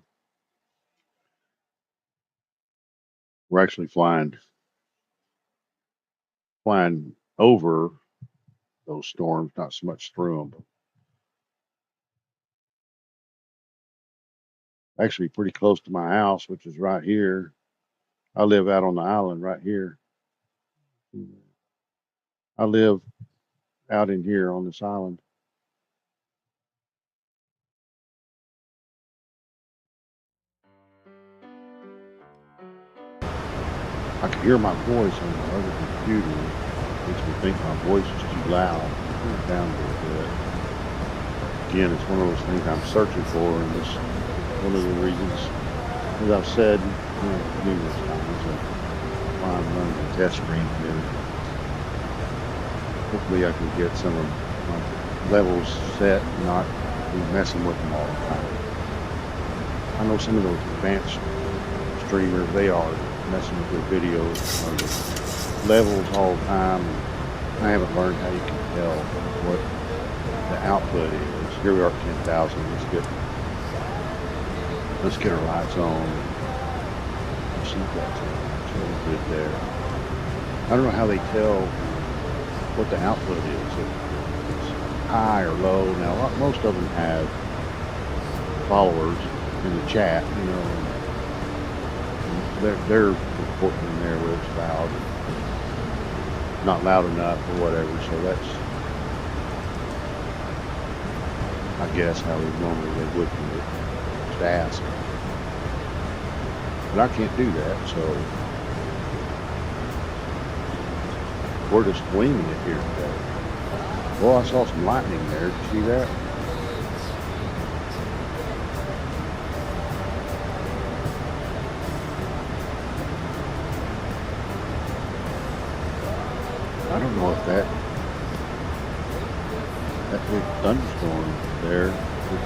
We're actually flying over those storms, not so much through them, but actually pretty close to my house, which is right here. I live out on the island right here. I live out in here on this island. I can hear my voice on the other computer. Makes me think my voice is too loud. Turn it down a little bit. Again, it's one of those things I'm searching for, and this is one of the reasons, as I've said numerous times, why I'm running the test stream here. Hopefully I can get some of my levels set and not be messing with them all the time. I know some of those advanced streamers, they are messing with their videos or the levels all the time. I haven't learned how you can tell what the output is. Here we are at 10,000. Let's get our lights on. Seatbelts on. It's really good there. I don't know how they tell what the output is. If it's high or low. Now, most of them have followers in the chat, you know. They're reporting in there where it's loud, not loud enough or whatever. So that's, I guess, how they would do it. Just ask. But I can't do that, so we're just winging it here today. Well, I saw some lightning there. Did you see that? I don't know if that big thunderstorm there, the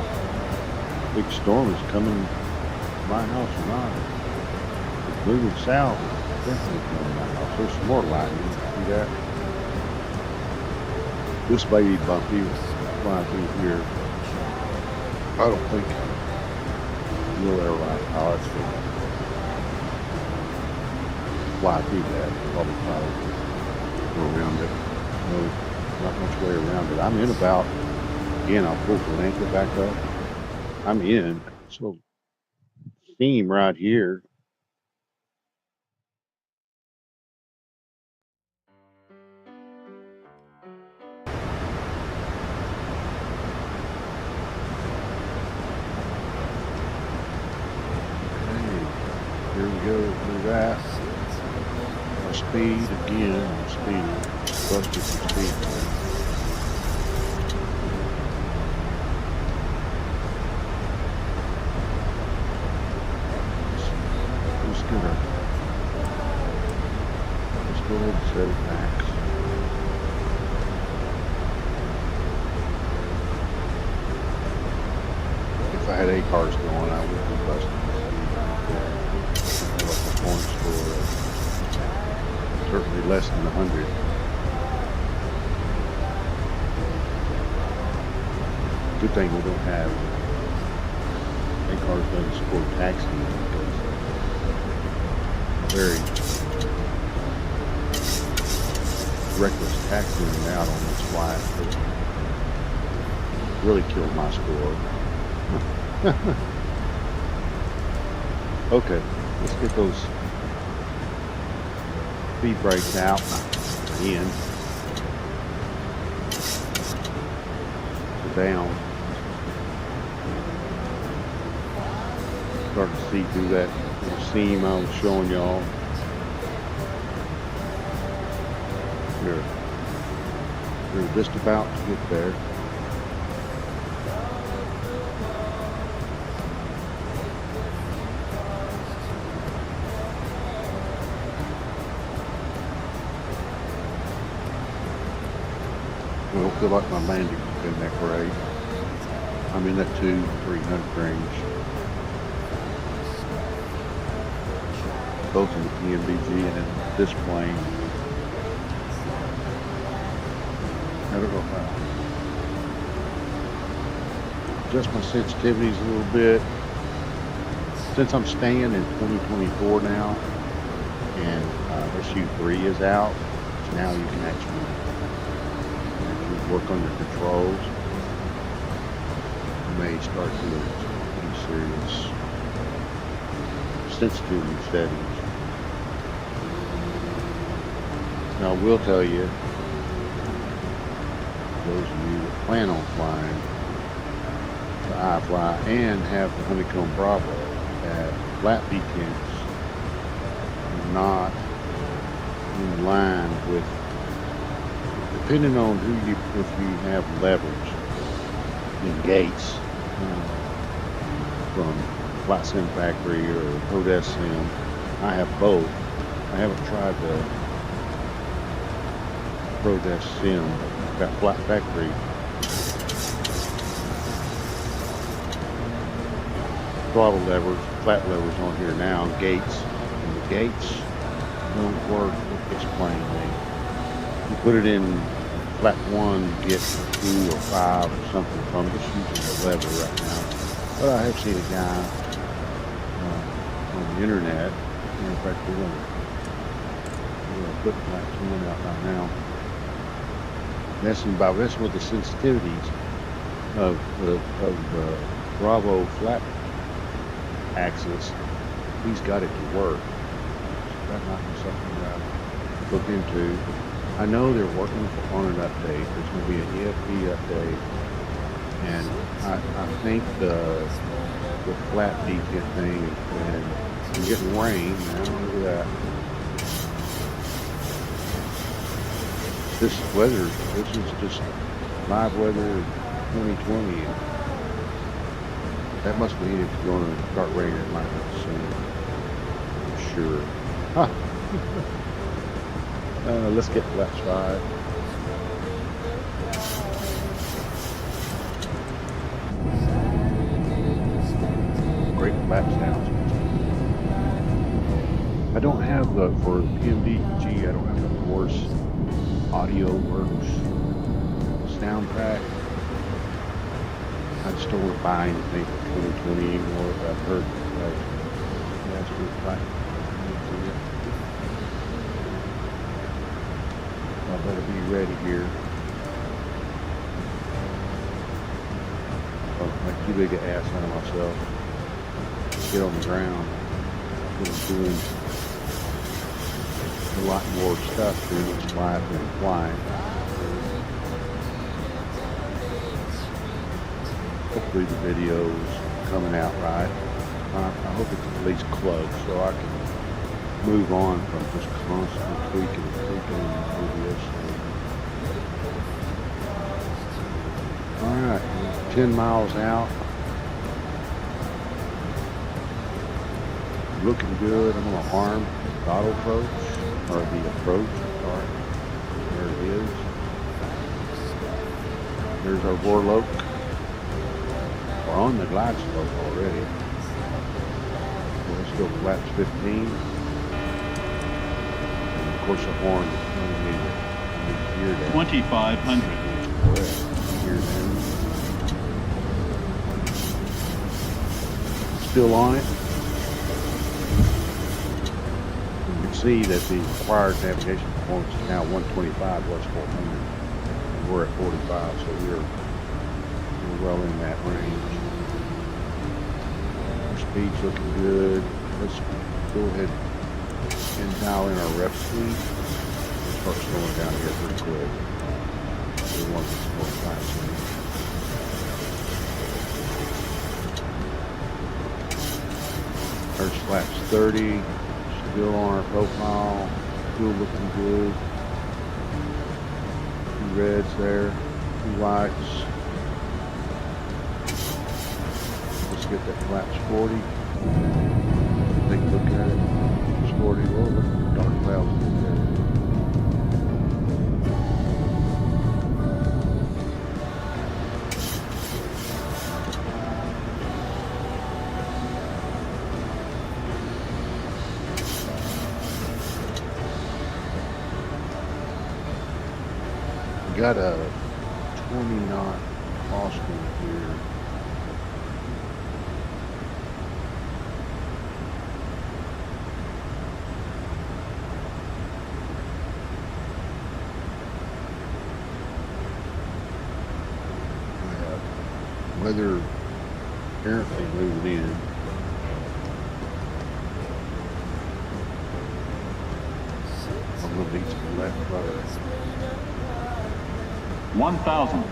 big storm is coming to my house or not. It's moving south. It's definitely coming to my house. There's some more lightning. See that? This baby bumpy was flying through here. I don't think you'll ever like how it's going to fly through that. Probably around it. No, not much way around it. I'm in about, again, I'll pull the anchor back up. I'm in. So steam right here. Okay, here we go through that. My speed again, speed. Busted some speed there. Let's go ahead and set it max. If I had 8 cars going, I would be busting the speed right there. Like a point score, certainly less than 100. Good thing we don't have 8 cars doesn't support taxiing because very reckless taxiing out on this flight really killed my score. Okay, let's get those speed brakes out in. Down. Start to see through that little seam I was showing y'all. We're just about to get there. I don't feel like my landing has been that great. I'm in that 200-300 range. Both in the PMBG and in this plane. I don't know if I adjust my sensitivities a little bit. Since I'm staying in 2024 now, and SU3 is out, now you can actually work on your controls. You may start doing some serious sensitivity settings. Now I will tell you, those of you that plan on flying the iFLY and have the Honeycomb Bravo, that flat detents are not in line with, depending on if you have levers in gates from Flight Sim Factory or KDAL Sim. I have both. I haven't tried the KDAL Sim. Got Flight Factory throttle levers, flat levers on here now, gates, and the gates don't work with this plane. You put it in flat 1, get 2 or 5 or something from just using the lever right now. But I have seen a guy on the internet. In fact, we're going to put flat 1 out right now. Messing with the sensitivities of the Bravo flat axis. He's got it to work. So that might be something that I look into. I know they're working on an update. There's going to be an EFB update, and I think the flat detent thing is we're getting rain now. Look at that. This weather, this is just live weather 2020. That must mean it's going to start raining at night soon. I'm sure. Huh. Let's get flat 5. Great flat sounds. I don't have for the PMDG, I don't have the Force Audio Works soundtrack. I just don't want to buy anything for 2020 anymore. I've heard last week. I better be ready here. I'll make too big an ass out of myself. Get on the ground. I'm doing a lot more stuff during this live than flying. Hopefully the video's coming out right. I hope it's at least close so I can move on from just constantly tweaking the videos. Alright, 10 miles out. Looking good. I'm going to arm the auto approach, or the approach, sorry. There it is. There's our Vorloke. We're on the glide slope already. Let's go flaps 15. And of course the horn is telling me that I need to hear that. 2,500. Correct. Hear that. Still on it. You can see that the required navigation performance is now 125 was 400. And we're at 45, so we're well in that range. Our speed's looking good. Let's go ahead and dial in our rep speed. We'll start slowing down here pretty quick. We want this more fast. First flaps 30. Still on our profile. Still looking good. reds there, 2 whites. Let's get that flaps 40. Take a look at it. It's 40. Whoa, look at the dark clouds in there. We got a 20 knot crosswind here. Weather apparently moving in. I'm gonna need some left rudder. 1,000.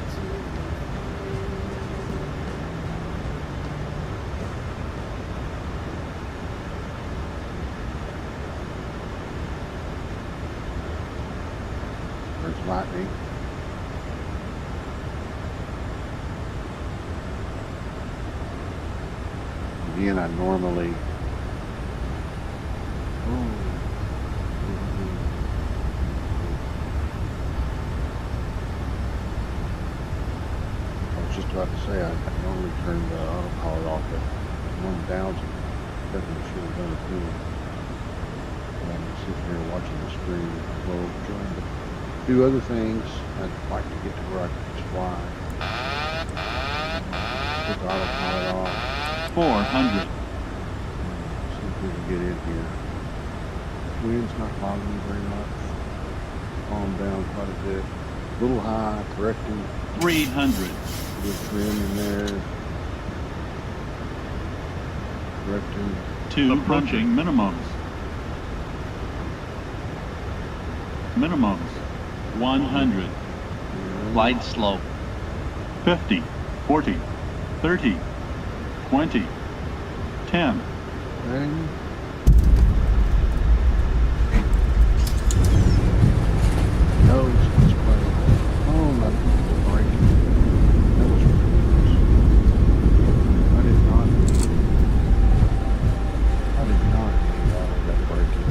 There's lightning. Again, I normally I was just about to say I normally turn the autopilot off at 1,000. Definitely should have done it too. I'm sitting here watching the screen, well, trying to do other things. I'd like to get to where I can just fly. Put the autopilot off. 400. See if we can get in here. Wind's not bothering me very much. Calm down quite a bit. A little high, correcting. 300. Good trim in there. Correcting. 2 approaching minimums. Minimums. 100. Glide slope. 50. 40. 30. 20. 10. Bang. No, it's playing. Oh, my braking. That was ridiculous. I did not need all of that braking.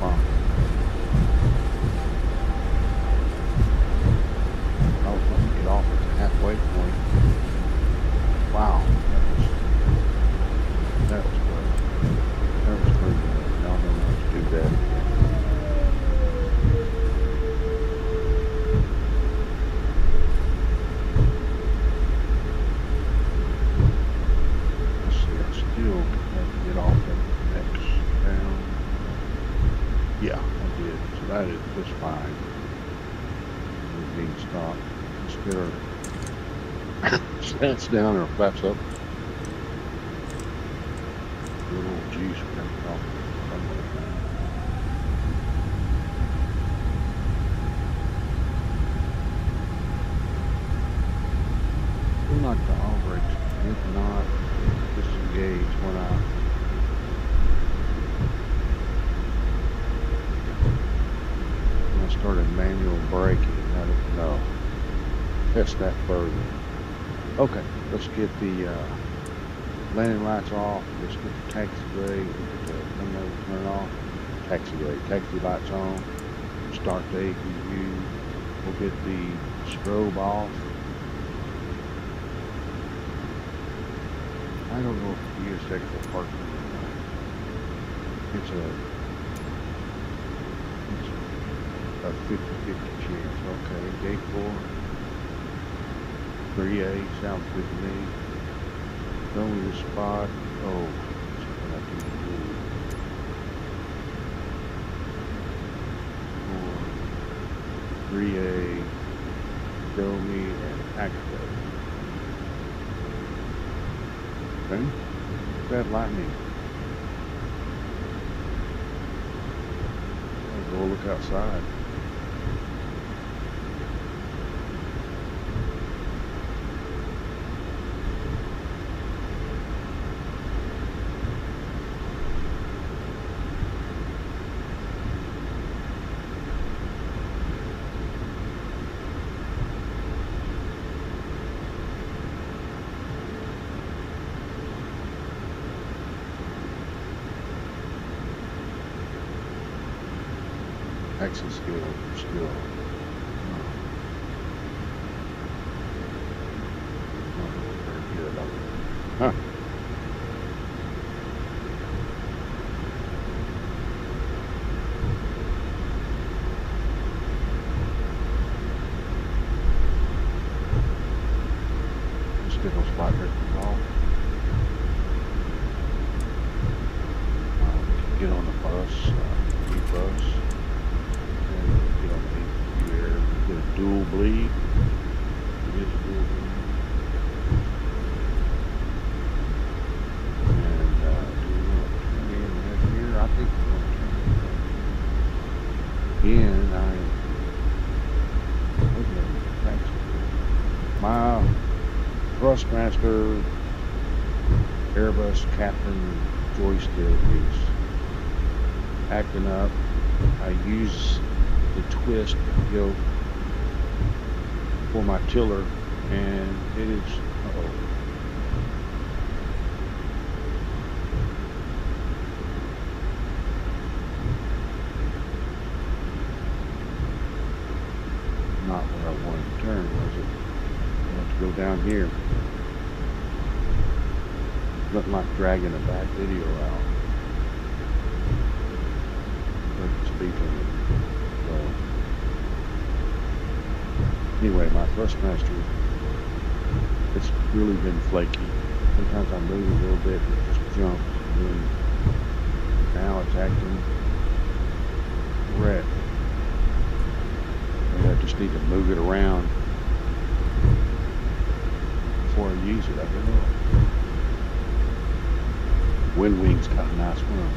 Wow. I was going to get off at the halfway point. Wow. That was crazy. That was crazy. Y'all know not to do that. Let's see, I still have to get off at X down. Yeah, I did. So that is just fine. We're being stopped. Let's get our slants down or flaps up. A little juice coming off. Feel like the all brakes did not disengage when I started manual braking. I didn't know. Test that further. Okay, let's get the landing lights off. Let's get the taxiway. Turn off. Taxi lights on. Start the APU. We'll get the strobe off. I don't know if the ESX will park or not. It's a 50-50 chance. Okay, gate 4. 3A sounds good to me. Show me the spot. Oh, something I can do. 3A. Show me and activate. Okay. That lightning. I'll go look outside. Texas hills are still very good up there. Huh. Just get those flat breakers off. Get on the bus, E-bus, and get on the air, get a dual bleed. It is a dual bleed. And do we want to turn in right here? I think we want to turn in. Again, my Thrustmaster Airbus Captain joystick is acting up. I use the twist yoke for my tiller, and it is not where I wanted to turn, was it? I want to go down here. Nothing like dragging a back video out. Speed limit. So anyway, my Thrustmaster, it's really been flaky. Sometimes I move a little bit and it just jumps, and then now it's acting red. Maybe I just need to move it around before I use it. I don't know. Wind Wing's got a nice one.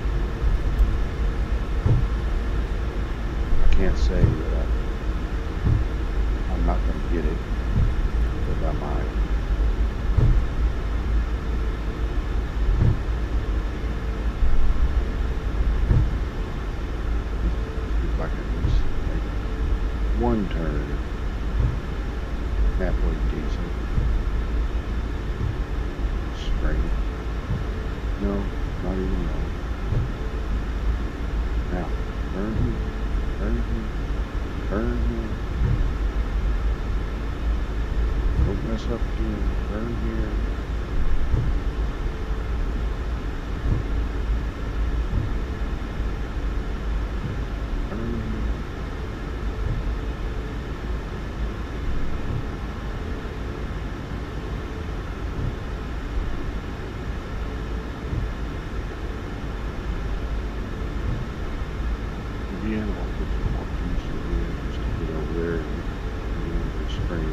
I can't say that I'm not going to get it, but I might. See if I can at least make one turn halfway decent. Straight. No, not even that. Now, turn here. Turn here, turn here. Don't mess up again. Turn here. Turn here. Again, I'll put some more juice in here just to get over there and get the spring.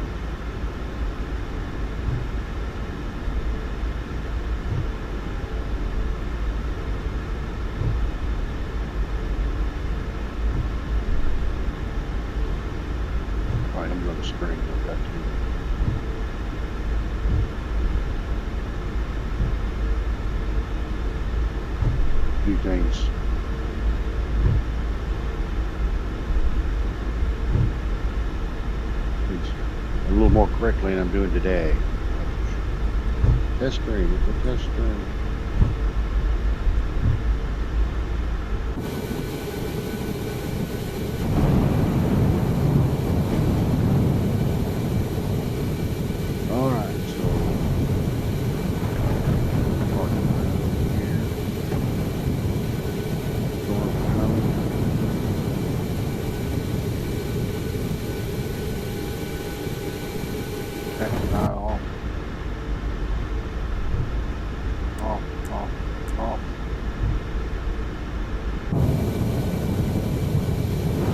Alright, I'm going to spring. I've got to. Do things a little more correctly than I'm doing today. Test string, it's a test string. Alright, so parking around here. Storm coming. Tax eye off. Off.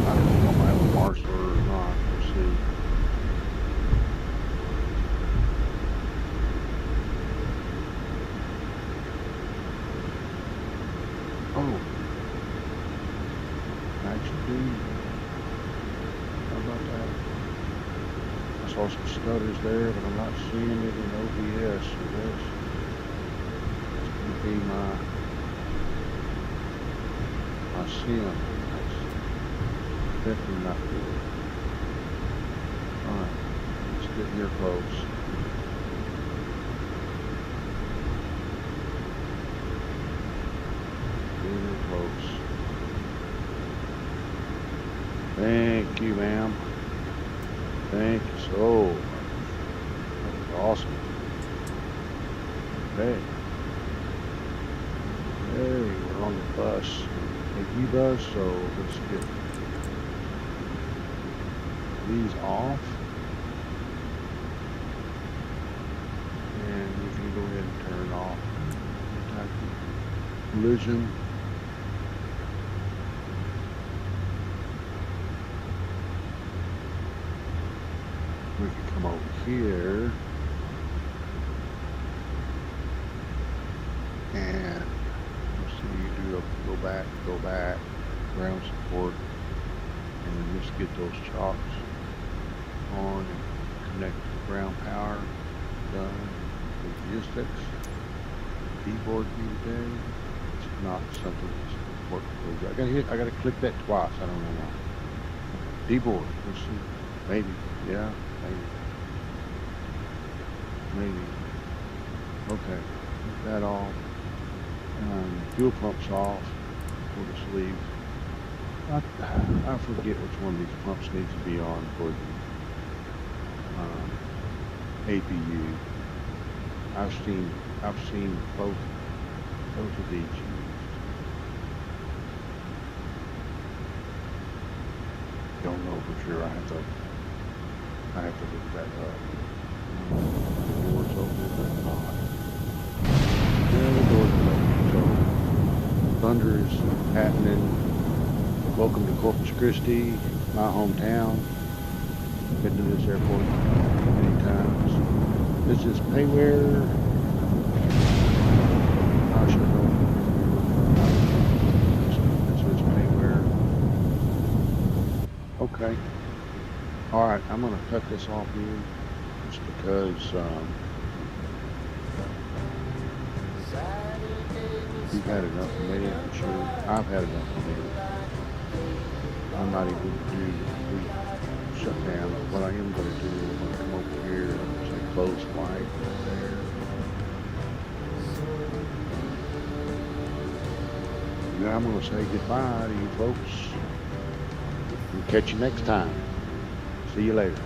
I don't know if I have a marshaller or not. We'll see. Oh. Actually, how about that? I saw some stutters there, but I'm not seeing it in OBS, so that's going to be my sim. That's definitely not good. Alright, let's get here close. Get here close. Thank you, ma'am. Thank you so much. That was awesome. Okay. Hey, we're on the bus, AV bus, so let's get these off. And we can go ahead and turn off collision. We can come over here and let's see, do go back, ground support, and let's get those chocks on and connect to the ground power. Done. Logistics. Keyboard key today. It's not something that's important. I gotta click that twice. I don't know why. Keyboard. Let's see. Maybe. Yeah. Maybe. Okay. Put that off. Fuel pump's off. Pull the sleeve. I forget which one of these pumps needs to be on for the APU. I've seen both of these used. Don't know for sure. I have to look that up. The door's open, but not. Yeah, the door's open. So thunder is happening. Welcome to Corpus Christi, my hometown. Been to this airport many times. This is Payware. I should know. This is Payware. Okay. All right, I'm gonna cut this off here just because you've had enough of me, I'm sure. I've had enough of me. I'm not even going to do the shutdown. What I am going to do is I'm going to come over here and say close flight there. And then I'm going to say goodbye to you folks. We'll catch you next time. See you later.